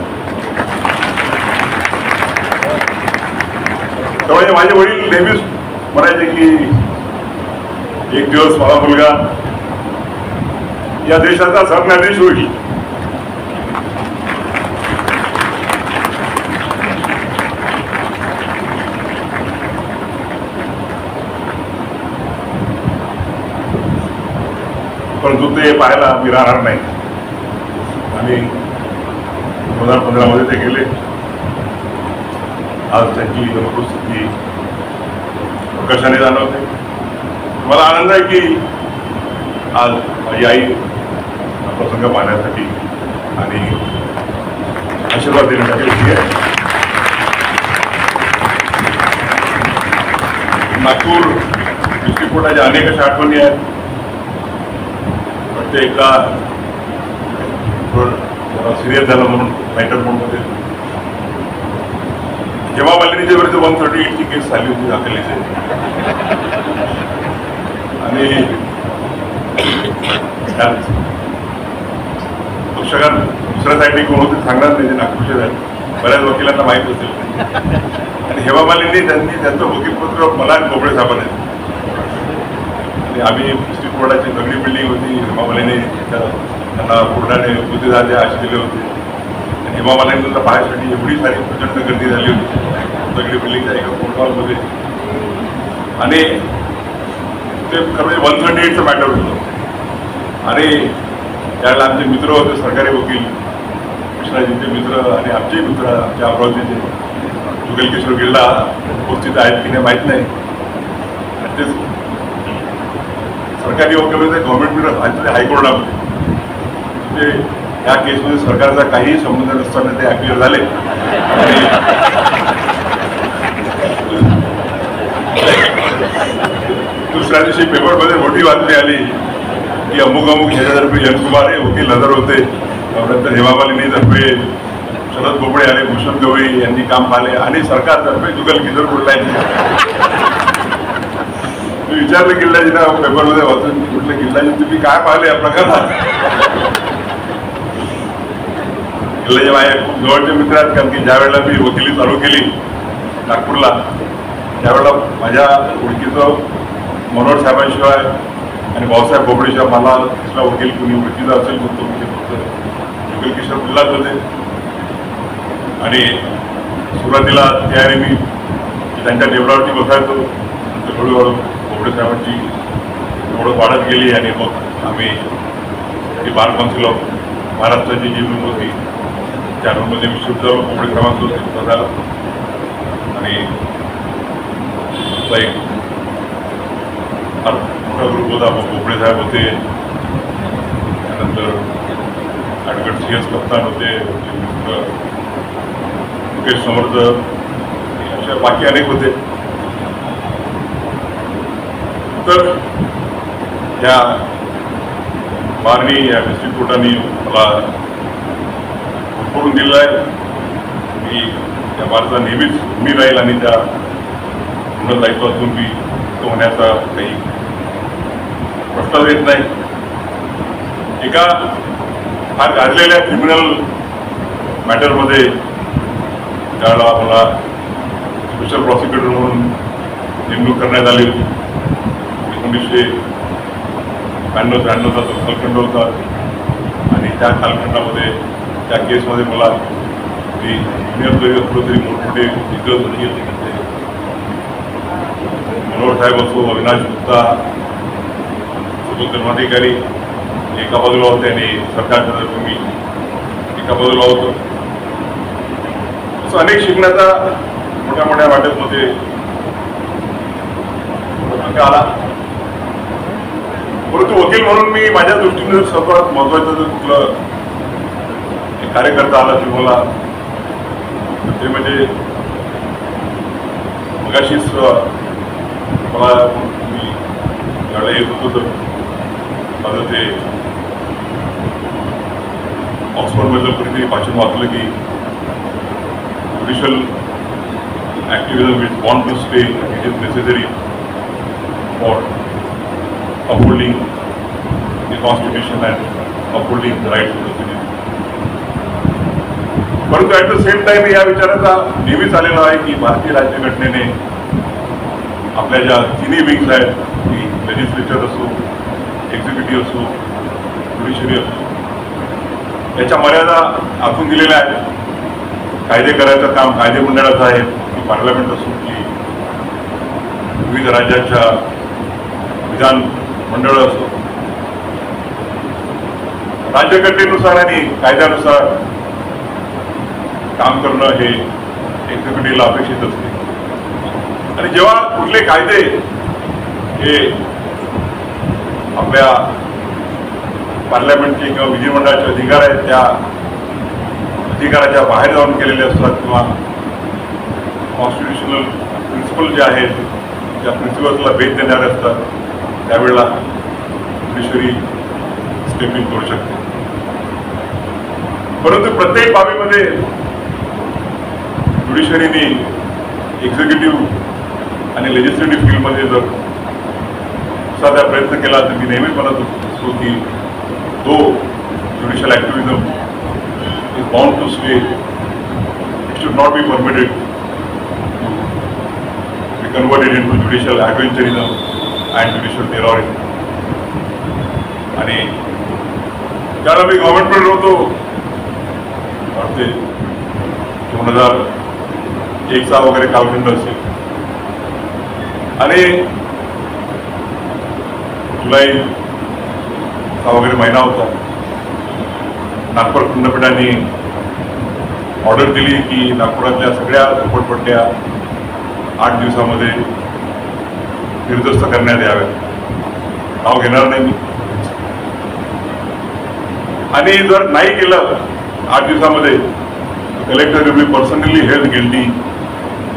त्यामुळे माझे वडील नेहमीच म्हणायचे की एक दिवस माझा मुलगा या देशाचा सरन्यायाधीश होईल. परंतु ते पाहायला मी राहणार नाही आणि 2015 ते गेले. आज त्यांची अनुपस्थिती प्रकर्षाने जाणवते. मला आनंद आहे की आज माझी आई हा प्रसंग पाहण्यासाठी आणि आशीर्वाद देण्यासाठी होती आहे. नागपूर डिस्ट्रिक्ट कोर्टाच्या अनेक अशा आठवणी आहेत. एकदा सिरियस झालं म्हणून मॅटर मोडमध्ये हेमा मालिनीच्या विरुद्ध 138ची केस झाली होती दाखलीचे आणि पक्षकार दुसऱ्या साईडने कोण होते सांगणार नाही, ते नागपूरचे झाले, बऱ्याच वकिलांना माहीत असेल. आणि हेमा मालिनी त्यांनी त्यांचं वकीलपत्र मला बोबडे साहेबांनी आणि आम्ही डिस्ट्रिक्ट कोर्टाची दगडी बिल्डिंग होती. हेमा मालिनी त्यांना कोर्टाने मुद्देदार आश दिले होते आणि हेमा मालिनीला पाहण्यासाठी एवढी सारी प्रचंड गर्दी झाली होती दगडी बिल्डिंगच्या एका कोर्ट हॉलमध्ये. आणि ते खरं 138चं मॅटर होतं. आणि त्यावेळेला आमचे मित्र होते सरकारी वकील, कृष्णाजींचे मित्र आणि आमचे मित्र, आमच्या अमरावतीचे जुगल किशोर गिल्ला उपस्थित आहेत की नाही माहीत नाही. ते सरकारी वकील होते गव्हर्नमेंट मित्र हायकोर्टामध्ये. म्हणजे या केसमध्ये सरकारचा काहीही संबंध नसताना ते ॲक्टिव्ह झाले. आणि दुसऱ्या दिवशी पेपरमध्ये मोठी बातमी आली की अमुक ह्याच्यातर्फे यशकुमार हे वकील हजर होते, नंतर हेमा मालिनीतर्फे शरद बोबडे आणि भूषण गवई यांनी काम पाहिले आणि सरकारतर्फे जुगल किशोर गिल्लाजी. मी विचारलं गिल्लाजींना पेपरमध्ये वाचून, म्हटलं गिल्लाजी तुम्ही काय पाहिले या प्रकारात? गिल्लाजी माझ्या खूप जवळचे मित्र आहेत, कारण की ज्या वेळेला मी वकिली चालू केली नागपूरला त्यावेळेला माझ्या ओळखीचं मनोहर साहेबांशिवाय आणि भाऊसाहेब बोबडेशिवाय मला दुसरा वकील कुणी ओळखीचा असेल तो म्हणजे फक्त जुगल किशोर गिल्लाच होते. आणि सुरुवातीला त्याने मी त्यांच्या टेबलावरती बसायचो, नंतर हळूहळू बोबडे साहेबांची ओळख वाढत गेली आणि मग आम्ही ती बार काउन्सिल ऑफ महाराष्ट्राची जी रूम होती त्या रूममध्ये मी शिफ्ट झालो बोबडे साहेबांसोबत झाला. आणि एक फार मोठा ग्रुप होता. मग बोबडे साहेब होते, त्यानंतर ॲडव्होकेट CS कप्तान होते, मुकेश समर्थ, अशा बाकी अनेक होते. तर या बारनी या डिस्ट्रिक्ट कोर्टाने मला करून दिलं आहे. मी त्या बारचा नेहमीच मी राहील आणि त्या पूर्ण दायित्वातून मी तो होण्याचा काही प्रश्नच येत नाही. एका फार गाजलेल्या क्रिमिनल मॅटरमध्ये त्यावेळेला मला स्पेशल प्रॉसिक्युटर म्हणून नेमणूक करण्यात आली होती. 1992-93चा तो कालखंड होता आणि त्या कालखंडामध्ये त्या केसमध्ये मला मी ज्युनियर तरी मोठमोठे दिग्गज वकील मनोहर साहेब असो, अविनाश गुप्ता, सोबत धर्माधिकारी एका बाजूला होते आणि सरकारच्या तर्फे मी एका बाजूला होतो. असं अनेक शिकण्याचा मोठ्या मोठ्या वाटेमध्ये आला. परंतु वकील म्हणून मी माझ्या दृष्टीने सर्वात महत्वाचं जर कुठलं कार्यकर्ता आला ते मला ते म्हणजे मगाशीच मला मी यावेळेला येत होतो तर माझं ते ऑक्सफर्डमधलं कुठेतरी वाचन वाचलं की judicial activism is born to stay, it is necessary for upholding the constitution and upholding the rights of the citizen. परंतु ॲट द सेम टाइम या विचाराचा नेहमीच आलेला आहे की भारतीय राज्यघटनेने आपल्या ज्या तिन्ही विंग्स आहेत, की लेजिस्लेचर असो, एक्झिक्युटिव्ह असो, ज्युडिशरी असो, याच्या मर्यादा आखून दिलेल्या आहेत. कायदे करायचं काम कायदे मंडळाचं आहे, की पार्लमेंट असो की विविध राज्याच्या विधान मंडळ असो. राज्यघटनेनुसार आणि कायद्यानुसार काम करणं हे एक्झिक्युटिव्हला अपेक्षित असते. आणि जेव्हा कुठले कायदे हे आपल्या पार्लमेंटचे किंवा विधिमंडळाचे अधिकार आहेत त्या अधिकाराच्या बाहेर जाऊन केलेले असतात किंवा कॉन्स्टिट्युशनल प्रिन्सिपल जे आहेत त्या प्रिन्सिपल्सला भेट देणारे असतात, त्यावेळेला ज्युडिशरी स्टेपिंग करू शकते. परंतु प्रत्येक बाबीमध्ये ज्युडिशरीने एक्झिक्युटिव्ह आणि लेजिस्लेटिव्ह फील्डमध्ये जर साधा प्रयत्न केला तर मी नेहमीच म्हणत असतो की तो judicial activism is bound to stay. It should not be permitted to be converted into judicial adventurism and judicial terrorism. आणि त्याला मी गव्हर्नमेंटकडे होतो वाटते 2001चा वगैरे कालखंड असेल आणि जुलैचा वगैरे महिना होता. नागपूर खंडपीठाने ऑर्डर दिली की नागपुरातल्या सगळ्या झोपडपट्ट्या 8 दिवसामध्ये निर्दस्त करण्यात याव्यात. नाव घेणार नाही मी. आणि जर नाही केलं 8 दिवसामध्ये collector will be personally held guilty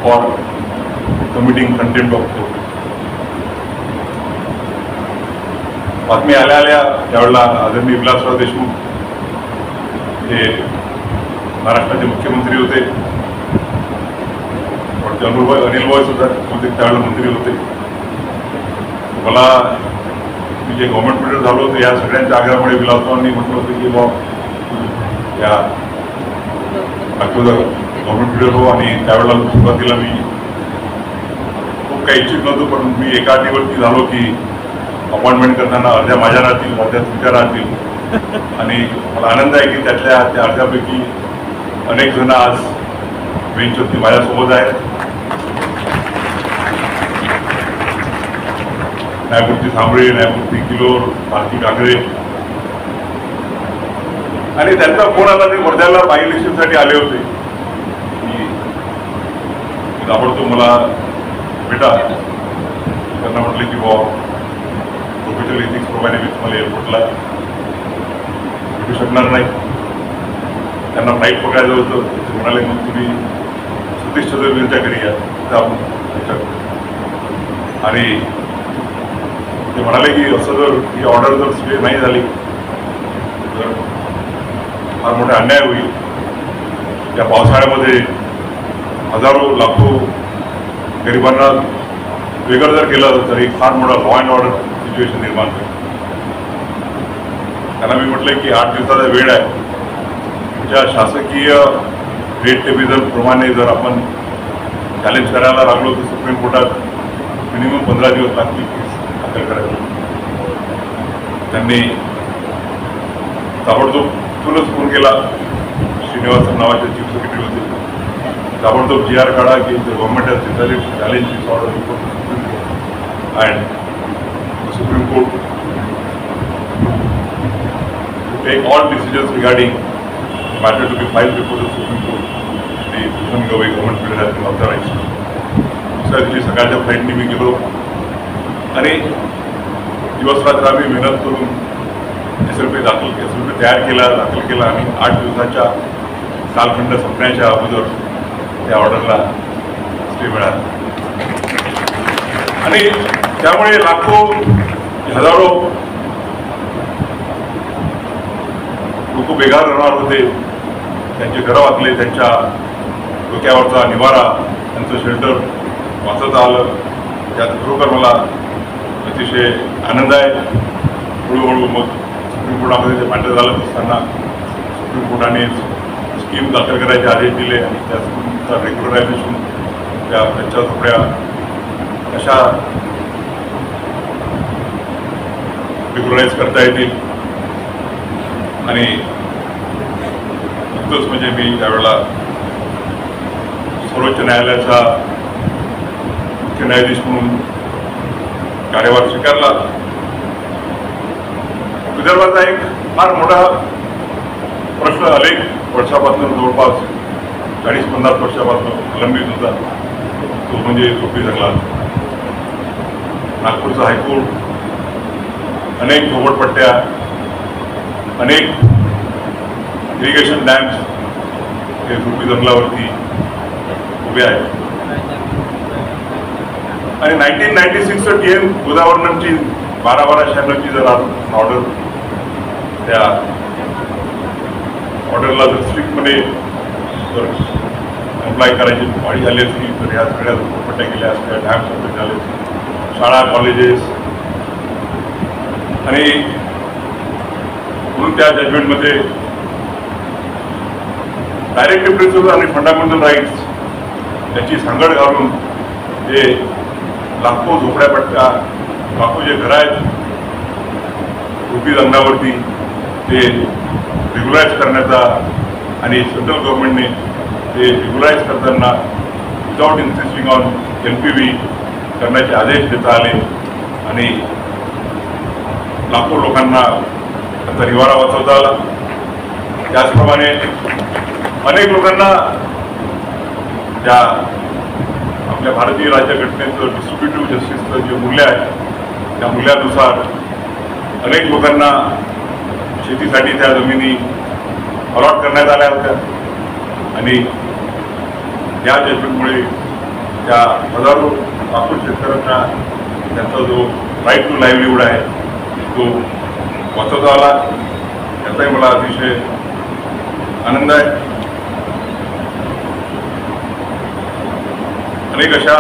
for committing contempt of court. बातमी आल्या आल्या त्यावेळेला आदरणीय विलासराव देशमुख हे महाराष्ट्राचे मुख्यमंत्री होते. अनिल भाई सुद्धा त्यावेळेला मंत्री होते. मला मी जे गव्हर्नमेंट लीडर झालो होतो या सगळ्यांच्या आग्रहामुळे विलासरावांनी म्हटलं होतं की बाबा या गव्हर्नमेंट लीडर हो. आणि त्यावेळेला सुरुवातीला मी खूप काही इच्छित नव्हतो, पण मी एका अटीवरती झालो की अपॉइंटमेंट करताना अर्ध्या माझ्या राहतील अर्ध्या तुमच्या राहतील. आणि मला आनंद आहे की त्या अर्ध्यापैकी अनेक जण आज बेंचवरती माझ्यासोबत आहेत. न्यायमूर्ती सांबळे, न्यायमूर्ती किलोर, भारती कागरे. आणि त्यांचा फोन आला ते वर्ध्याला बाय इलेक्शनसाठी आले होते की ताबडतोब मला भेटा. त्यांना म्हटलं की बॉ प्रोफेशनल एथिक्स प्रमाणे मी तुम्हाला एअरपोर्टला भेटू शकणार नाही. त्यांना फ्लाईट पकडायचं होतं. ते म्हणाले मग तुम्ही सतीश चौधरींच्या घरी या तिथं आपण. आणि ते म्हणाले की असं जर ही ऑर्डर जर स्टे नाही झाली तर फार मोठा अन्याय होईल. या पावसाळ्यामध्ये हजारो लाखो गरिबांना वेगळं जर केलं तर एक फार मोठा लॉ अँड ऑर्डर सिच्युएशन निर्माण होईल. त्यांना मी म्हटलं की 8 दिवसाचा वेळ आहे. तुमच्या शासकीय रेट टेबिजन प्रमाणे जर आपण चॅलेंज करायला लागलो तर सुप्रीम कोर्टात मिनिमम 15 दिवस लागतील दाखल करायला. त्यांनी ताबडतोब तुनच फोन केला. श्रीनिवासन नावाचे चीफ सेक्रेटरी होते. ताबडतोब GR काढा की government has decided to challenge this order before and Supreme Court take all decisions regarding the matter to be filed before the Supreme Court. The Bhushan Gavai government period has been authorized. दुसऱ्या दिवशी सकाळच्या फ्लाईटने मी गेलो आणि दिवसरात्र आम्ही मेहनत करून SLP तयार दाखल केला आणि 8 दिवसाच्या कालखंड संपण्याच्या अगोदर त्या ऑर्डरला स्टे मिळाला. आणि त्यामुळे लाखो हजारो लोक बेघर राहणार होते. त्यांचे घरं वाचले. त्यांच्या डोक्यावरचा निवारा, त्यांचं शेल्टर वाचवता आलं. त्यात खरोखर मला अतिशय आनंद आहे. हळूहळू मग सुप्रीम कोर्टामध्ये ते मॅटर झालं असताना सुप्रीम कोर्टाने स्कीम दाखल करायचे आदेश दिले आणि त्या स्कीमचा रेग्युलरायझेशन त्यांच्या झोपड्या कशा रेग्युलराईज करता येतील. आणि नुकतंच म्हणजे मी त्यावेळेला सर्वोच्च न्यायालयाचा मुख्य न्यायाधीश म्हणून कार्यभार स्वीकारला. विदर्भाचा एक फार मोठा प्रश्न अनेक वर्षापासून जवळपास 40-50 वर्षापासून प्रलंबित होता. तो म्हणजे झोपडी जंगलात. नागपूरचं हायकोर्ट अनेक झोपडपट्ट्या, अनेक इरिगेशन डॅम्स हे झोपडी जंगलावरती उभे आहेत. आणि 1996चं TN गोदावरनची 1296ची जर ऑर्डर त्या ऑर्डरला जर स्ट्रिक्टमध्ये जर अप्लाय करायची वाढी झाली असती तर ह्या सगळ्या झोपडपट्ट्या गेल्या असत्या, डॅम सगळे झाले, शाळा कॉलेजेस आणि म्हणून त्या जजमेंटमध्ये डायरेक्टिव्ह प्रिन्सिपल आणि फंडामेंटल राईट्स याची सांगड घालून ते लाखो झोपड्यापट्ट्या, लाखो जे घरं आहेत रुपी रंगावरती ते रेग्युलाइज करण्याचा आणि सेंट्रल गव्हर्नमेंटने ते रेग्युलाइज करताना विदाउट इन्सिस्टिंग ऑन NPV करण्याचे आदेश देता आले आणि लाखो लोकांना त्याचा निवारा वाचवता आला. त्याचप्रमाणे अनेक लोकांना त्या आपल्या भारतीय राज्यघटनेचं डिस्ट्रिब्युटिव्ह जस्टिसचं जे मूल्य आहे त्या मूल्यानुसार अनेक लोकांना शेतीसाठी त्या जमिनी अलॉट करण्यात आल्या होत्या आणि या जजमेंटमुळे त्या हजारो लाखो शेतकऱ्यांना त्यांचा जो राईट टू लाईव्हलीहूड आहे तो वाचवता आला. याचाही मला अतिशय आनंद आहे. अनेक अशा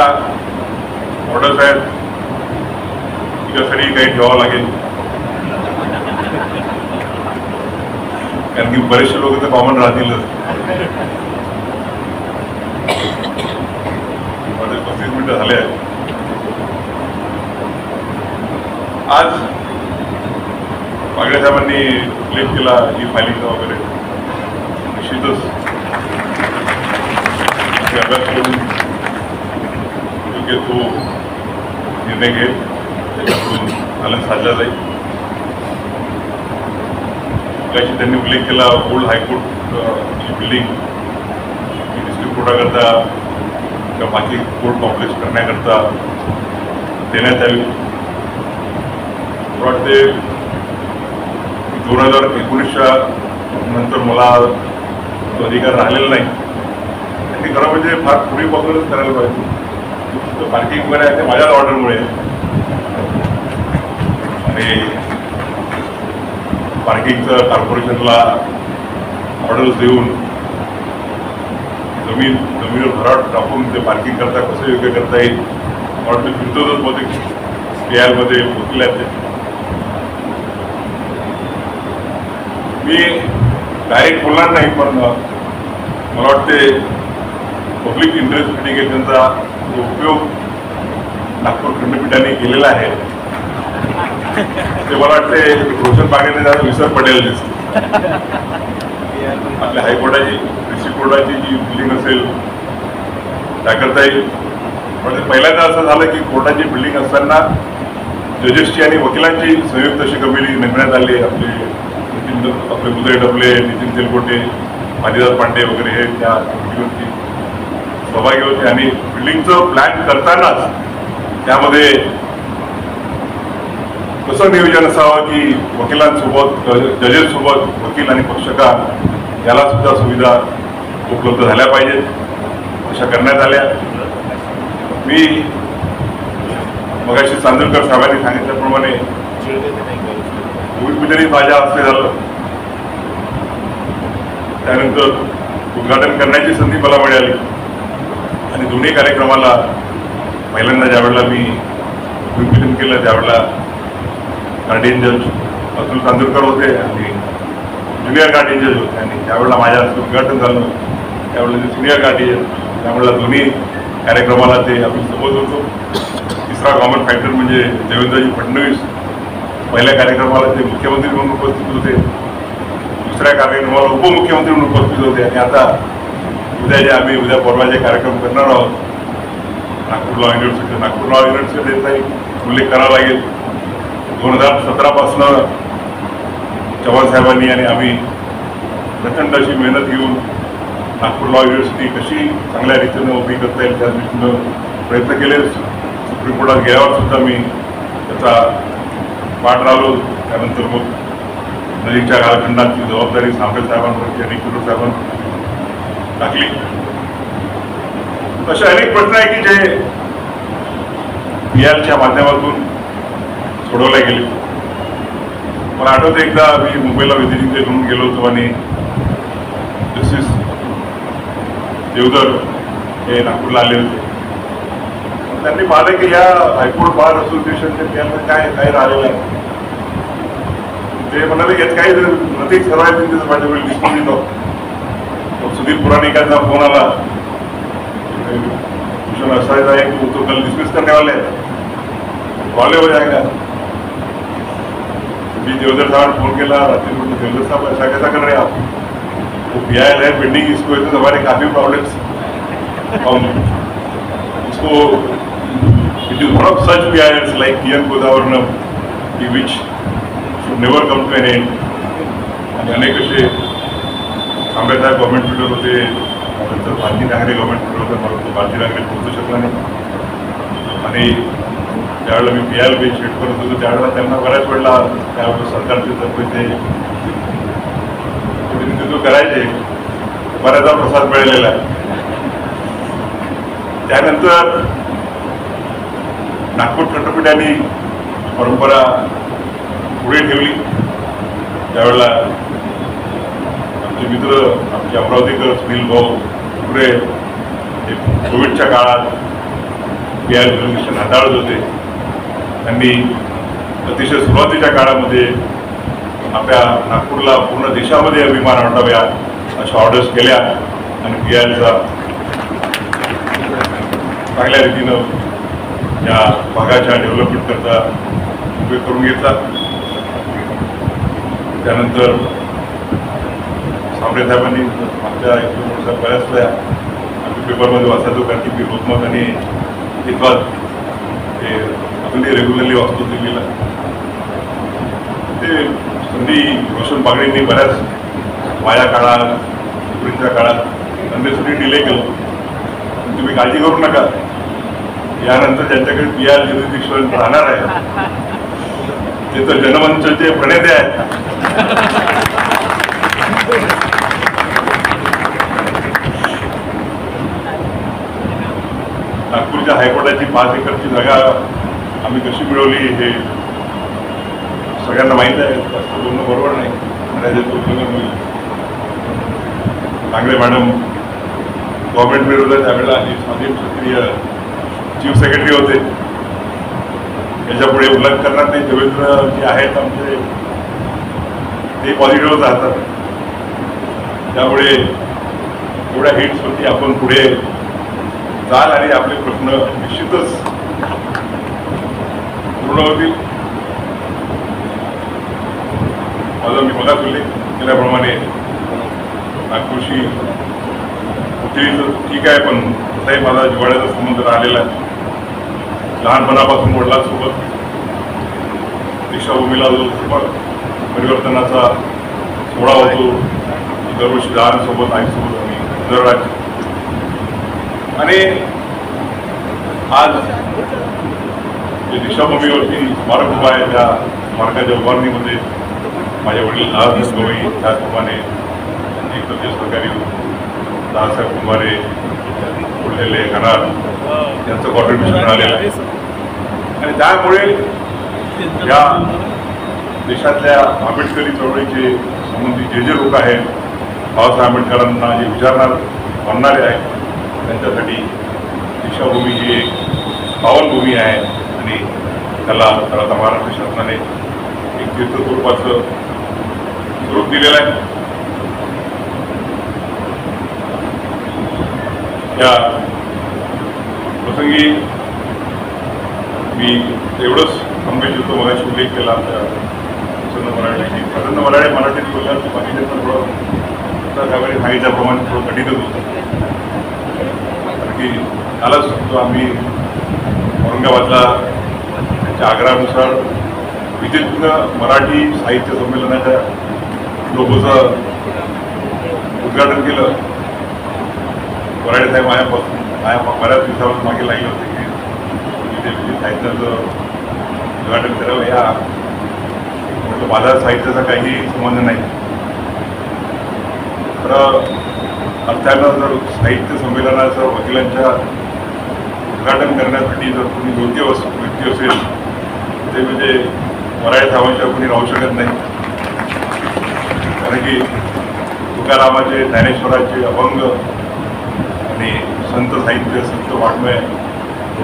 ऑर्डर्स आहेत त्याच्यासाठी काही ठेवावं लागेल कारण की बरेचसे लोक तर कॉमन राहतीलच. 35 मिनिटं झाले आहेत. आज बागडे साहेबांनी उल्लेख केला ही फायलिंगचा वगैरे निश्चितच अभ्यास करून योग्य तो निर्णय घेईल, त्याच्याकडून पालन साधला जाईल. त्याशी त्यांनी उल्लेख केला ओल्ड हायकोर्टची बिल्डिंग डिस्ट्रिक्ट कोर्टाकरता किंवा बाकी कोर्ट कॉम्प्लेक्स करण्याकरता देण्यात यावी. मला वाटते 2019च्या नंतर मला तो अधिकार राहिलेला नाही. आणि खरं म्हणजे फार पूर्वीपासूनच करायला पाहिजे. पार्किंग वगैरे आहे ते माझ्याच ऑर्डरमुळे आणि पार्किंगचं कॉर्पोरेशनला ऑर्डर्स देऊन जमिनीवर भराट टाकून ते पार्किंग करता कसं योग्य करता येईल मला वाटतं फिरतोच बहुतेक PIL पोचले ते. मी डायरेक्ट बोलणार नाही पण मला वाटते पब्लिक इंटरेस्ट लिटिगेशनचा जो उपयोग नागपूर खंडपीठाने केलेला आहे ते मला वाटते रोशन बागेने जरा विसर पडेल दिसते. आपल्या हायकोर्टाची डिस्ट्रिक्ट कोर्टाची जी बिल्डिंग असेल त्याकरता येईल. पण पहिल्यांदा असं झालं की कोर्टाची बिल्डिंग असताना जजेसची आणि वकिलांची संयुक्त अशी कमिटी नेमण्यात आली. आपले उदय डबले, नितीन तेलकोटे, माधीदास पांडे वगैरे हे त्या कमिटीवरती सहभागी होते आणि बिल्डिंगचं प्लॅन करतानाच त्यामध्ये कसं नियोजन असावं की वकिलांसोबत, जजेससोबत वकील आणि पक्षकार याला सुद्धा सुविधा उपलब्ध झाल्या पाहिजेत अशा करण्यात आल्या. मी मगाशी चांदोरकर साहेबांनी सांगितल्याप्रमाणे भूमिपूजनही माझ्या हस्ते झालं. त्यानंतर उद्घाटन करण्याची संधी मला मिळाली आणि दोन्ही कार्यक्रमाला पहिल्यांदा ज्यावेळेला मी भूमिपूजन केलं त्यावेळेला गार्डियन जज अतुल चांदोरकर होते आणि ज्युनियर गार्डियन जज होते आणि त्यावेळेला माझ्या हस्ते उद्घाटन झालं त्यावेळेला ते सिनियर गार्डियन. त्यावेळेला दोन्ही कार्यक्रमाला ते आम्ही सोबत होतो. तिसरा कॉमन फॅक्टर म्हणजे देवेंद्रजी फडणवीस पहिल्या कार्यक्रमाला ते मुख्यमंत्री म्हणून उपस्थित होते, दुसऱ्या कार्यक्रमाला उपमुख्यमंत्री म्हणून उपस्थित होते आणि आता उद्या परवा जे कार्यक्रम करणार आहोत नागपूर लॉ युनिव्हर्सिटीचाही उल्लेख करावा लागेल. 2017 पासून चव्हाण साहेबांनी आणि आम्ही प्रचंड अशी मेहनत घेऊन नागपूर लॉ युनिव्हर्सिटी कशी चांगल्या रीतीनं उभी करता येईल त्या दृष्टीनं प्रयत्न केले. सुप्रीम कोर्टात गेल्यावर सुद्धा मी त्याचा पाठ राहिलो. त्यानंतर मग नजीकच्या कालखंडाची जबाबदारी सामरे साहेबांवरती आणि किशोर साहेबांनी टाकली. असे अनेक प्रश्न आहे की जे PILच्या माध्यमातून सोडवले गेले. मला आठवतं एकदा मी मुंबईला विजिटिंग म्हणून गेलो होतो आणि देवधर हे नागपूरला आले होते. त्यांनी पाहिलं की या हायकोर्ट बार असोसिएशनच्या त्यामध्ये काय काय राहिलेलं आहे. ते म्हणाले की काही nothing survive in this matter, will dispose it of. Sudhir पुराणिकांचा फोन आला, भूषण असा है कि तो कल डिसमिस करने वाले वाले हो जाएगा. मी देवधर साहब फोन केला रात्री, देवधर साहब ऐसा कैसा कर रहे हैं आप? वो PIL है पेंडिंग, इसको तो हमारे काफी प्रॉब्लम्स हम इसको it is one of such PILs like PN Godavarman की which should never come to an end. आणि अनेक असे तांबे साहेब गव्हर्नमेंट लीडर होते, नंतर भारती नागरे गव्हर्नमेंट लीडर होते, परंतु भारती नागरे पोहोचू शकला नाही. आणि त्यावेळेला मी PIL बेच शेट करत होतो, त्यावेळेला त्यांना बऱ्याच वेळेला त्यावेळेला सरकारचे तर्फे ते प्रतिनिधित्व करायचे, बऱ्याचदा प्रसाद मिळालेला आहे. त्यानंतर नागपूर खंडपीठाने परंपरा पुढे ठेवली. त्यावेळेला आमचे मित्र, आमचे अमरावतीकर सुनील भाऊ पुढे कोविडच्या काळात PIL रेझोल्युशन हाताळत होते. त्यांनी अतिशय सुरुवातीच्या काळामध्ये आपल्या नागपूरला पूर्ण देशामध्ये विमान वाटाव्या अशा ऑर्डर्स केल्या आणि PILचा चांगल्या रीतीनं या भागाच्या डेव्हलपमेंट करता उपयोग करून घेतला. त्यानंतर सामरे साहेबांनी आमच्या बऱ्याच वेळा आम्ही पेपरमध्ये वाचायचो, कारण की लोकमत आणि हितवाद हे अजूनही रेग्युलरली वाचतो दिल्लीला. ते संधी रोशन बागडेंनी बऱ्याच माझ्या काळात, सुप्रीमच्या काळात त्यांनी डिले केलं. तुम्ही काळजी करू नका, यानंतर ज्यांच्याकडे PIL ज्युरिडिक्शन राहणार आहे ते तर जनमंचचे प्रणेते आहेत. नागपूरच्या हायकोर्टाची 5 एकरची जागा आम्ही कशी मिळवली हे सगळ्यांना माहीत आहे. बोलणं बरोबर नाही, कांगडे मॅडम गव्हर्नमेंट मिळवलं त्यावेळेला माझे क्षत्रिय चीफ सेक्रेटरी होते. याच्यापुढे उल्लेख करणार नाही. देवेंद्र जे आहेत आमचे ते पॉझिटिव्ह राहतात, त्यामुळे एवढ्या हिट्सवरती आपण पुढे जाल आणि आपले प्रश्न निश्चितच पूर्ण होतील. माझं मी बघा उल्लेख केल्याप्रमाणे नागपूरशी ठीक आहे, पण तसाही माझा जिव्हाळ्याचा संबंध राहिलेला आहे. लहानपणापासून वडिलांसोबत दीक्षाभूमीला जो परिवर्तनाचा सोहळा होतो, दरवर्षी लहानसोबत आईसोबत आम्ही दरराज्य. आणि आज जे दीक्षाभूमीवरती स्मारक उभा आहे, त्या स्मारकाच्या उभारणीमध्ये माझे वडील दादासाहेब गवई, त्याचप्रमाणे एक तृतीय सहकारी दादासाहेब कुंभारे, उरलेले घरात यांचं कॉन्ट्रीब्युशन राहिलेलं आहे. आणि त्यामुळे या देशातल्या आंबेडकरी चळवळीचे संबंधित जे लोक आहेत, बाबासाहेब आंबेडकरांना जे मानणारे आहेत, त्यांच्यासाठी दीक्षाभूमी ही एक पावनभूमी आहे. आणि त्याला आता महाराष्ट्र शासनाने एक तीर्थस्वरूपाचं स्वरूप दिलेलं आहे. या प्रसंगी मी एवढंच थांबायचं होतं. मगाशी उल्लेख केला आमच्या प्रसन्न मराठीत बोलल्याचं बाकीचं थोडं त्यावेळी सांगितल्याप्रमाणे थोडं कठीणच होतं. कारण की कालच तो आम्ही औरंगाबादला त्यांच्या आग्रहानुसार विचित्र मराठी साहित्य संमेलनाच्या लोगोचं उद्घाटन केलं. वराडे साहेब माझ्या बऱ्याच दिवसावर मागे लागले होते की तिथे साहित्याचं उद्घाटन करावं. या म्हटलं माझा साहित्याचा काही संबंध नाही. तर अर्थानं जर साहित्य संमेलनाचं वकिलांच्या उद्घाटन करण्यासाठी जर कोणी योग्य व्यक्ती असेल ते म्हणजे वराडे साहेबांच्या कोणी राहू शकत नाही. कारण की तुकारामाचे, ज्ञानेश्वराचे अभंग संत साहित्य, संत वाङ्मय,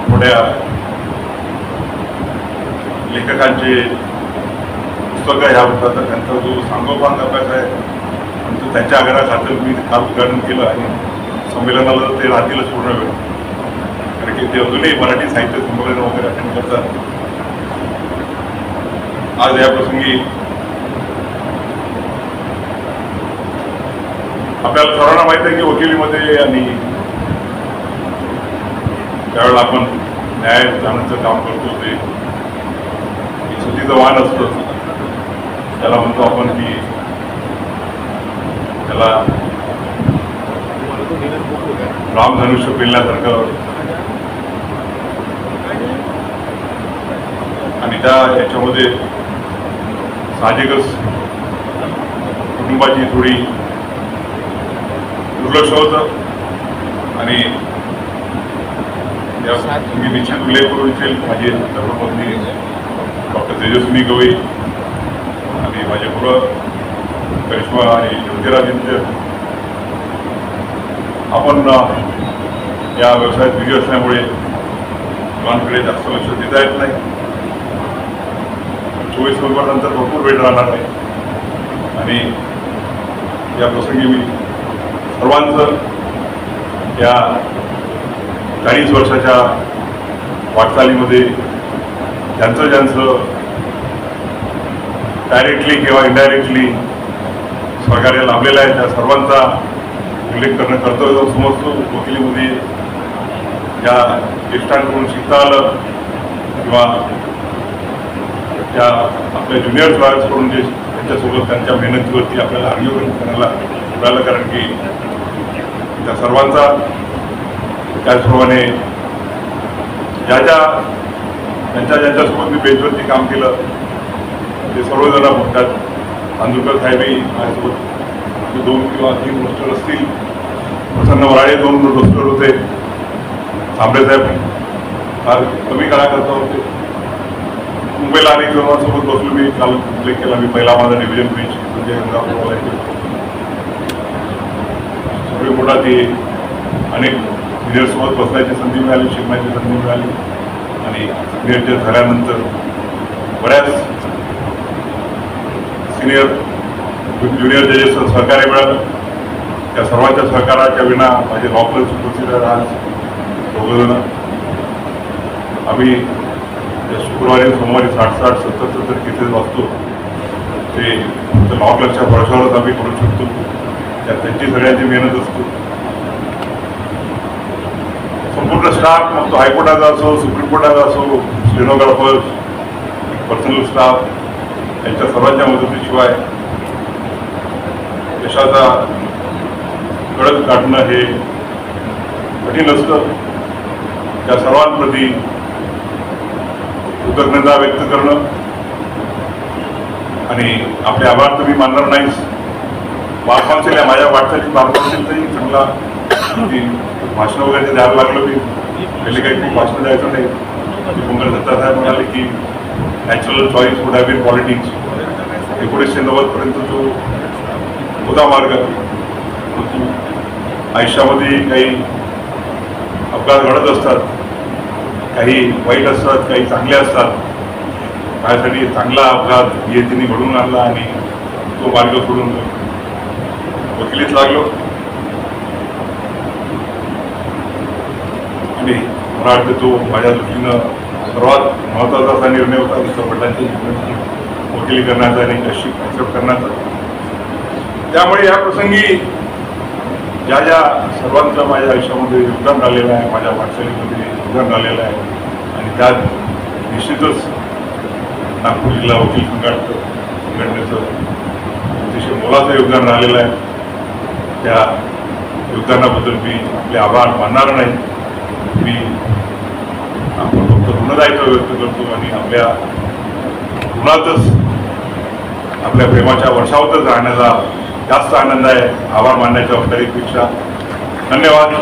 मोठ्या लेखकांचे पुस्तकं ह्या होतात. त्यांचा जो सांगोपांग अभ्यास आहे आणि तो त्यांच्या आग्रहाखातर मी काल उद्घाटन केलं आणि संमेलनाला ते राहतीलच पूर्ण वेळ, कारण की ते अजूनही मराठी साहित्य संमेलन वगैरे अटेंड करतात. आज या प्रसंगी आपल्याला सर्वांना माहिती आहे की वकिलीमध्ये आणि त्यावेळेला आपण न्याय जाण्याचं काम करतो ते सुटीचं वाहन असतं, त्याला म्हणतो आपण की त्याला रामधनुष्य पेलण्यासारखं. आणि त्या याच्यामध्ये साहजिकच कुटुंबाची थोडी दुर्लक्ष होतं आणि मी निश्चित उल्लेख करू इच्छेल माझे धर्मपत्नी डॉक्टर तेजस्विनी गवई आणि माझे मुलं करिश्मा आणि ज्योतिरादित्य. आपण या व्यवसायात बिझी असल्यामुळे मुलांकडे जास्त लक्ष देता येत नाही. 24 नोव्हेंबरनंतर भरपूर वेळ राहणार आहे आणि या प्रसंगी मी सर्वांचं या 40 वर्षाच्या वाटचालीमध्ये ज्यांचं डायरेक्टली किंवा इनडायरेक्टली सहकार्य लाभलेलं आहे त्या सर्वांचा उल्लेख करणं कर्तव्य समजतो. वकिलीमध्ये ज्या ज्येष्ठांकडून शिकता आलं किंवा त्या आपल्या ज्युनियर लॉयर्सकडून जे त्यांच्यासोबत त्यांच्या मेहनतीवरती आपल्याला आर्ग्युमेंट करायला मिळालं, कारण की त्या सर्वांचा त्याचप्रमाणे ज्यांच्यासोबत मी बेंचवरती काम केलं ते सर्वजण म्हणतात. चांदूरकर साहेबही माझ्यासोबत 2 किंवा 3 रोस्टर असतील, प्रसन्न वराळे 2 रोस्टर होते, सांबळे साहेब फार कमी काळाकरता होते. मुंबईला अनेक जणांसोबत बसलो मी, काल उल्लेख केला मी पहिला माझा डिव्हिजन बेंच म्हणजे सगळे मोठा ते अनेक सिनियरसोबत बसण्याची संधी मिळाली, शिकण्याची संधी मिळाली आणि सिनियर झाल्यानंतर बऱ्याच सिनियर ज्युनियर जजेसचं सहकार्य मिळालं. त्या सर्वांच्या सहकाराच्या विना माझे लॉ क्लर्क उपस्थित आहेत आज 2 जण. आम्ही शुक्रवारी सोमवारी 60-70 केसेस वाचतो, ते लॉ क्लर्कच्या भरोशावरच आम्ही करू शकतो. त्यात त्यांची सगळ्यांची मेहनत असतो. संपूर्ण स्टाफ, मग तो हायकोर्टाचा असो, सुप्रीम कोर्टाचा असो, स्टेनोग्राफर्स, पर्सनल स्टाफ, यांच्या सर्वांच्या मदतीशिवाय देशाचा गडद काढणं हे कठीण असतं. त्या सर्वांप्रती कृतज्ञता व्यक्त करणं आणि आपले आभार तर मी मानणार नाहीच. बार काउन्सिल आहे माझ्या वाटचालीत, बार काउन्सिलचंही चांगला भाषण वगैरे द्यावं लागलं. मी पहिले काही खूप भाषण द्यायचं नाही. मंगल दत्ता साहेब म्हणाले की natural choice would have been politics. 1990 पर्यंत जो होता मार्ग, परंतु आयुष्यामध्ये काही अपघात घडत असतात, काही वाईट असतात, काही चांगले असतात. माझ्यासाठी चांगला अपघात तिने घडून आणला आणि तो मार्ग सोडून वकिलीत लागलो. आणि मला वाटतं तो माझ्या दृष्टीनं सर्वात महत्त्वाचा असा निर्णय होता दुसऱ्या वडिलांची वकिली करण्याचा आणि कशी ॲक्सेप्ट करण्याचा. त्यामुळे या प्रसंगी ज्या सर्वांचं माझ्या आयुष्यामध्ये योगदान झालेलं आहे, माझ्या वाटचालीमध्ये योगदान झालेलं आहे आणि त्यात निश्चितच नागपूर जिल्हा वकील संघटनेचं अतिशय मोलाचं योगदान राहिलेलं आहे. त्या योगदानाबद्दल मी आपले आभार मानणार नाही. मी आपण फक्त ऋणदायित्व व्यक्त करतो आणि आपल्या ऋणातच आपल्या प्रेमाच्या वर्षावतच राहण्याचा जास्त आनंद आहे आभार मानण्याच्या औपचारिकपेक्षा. धन्यवाद.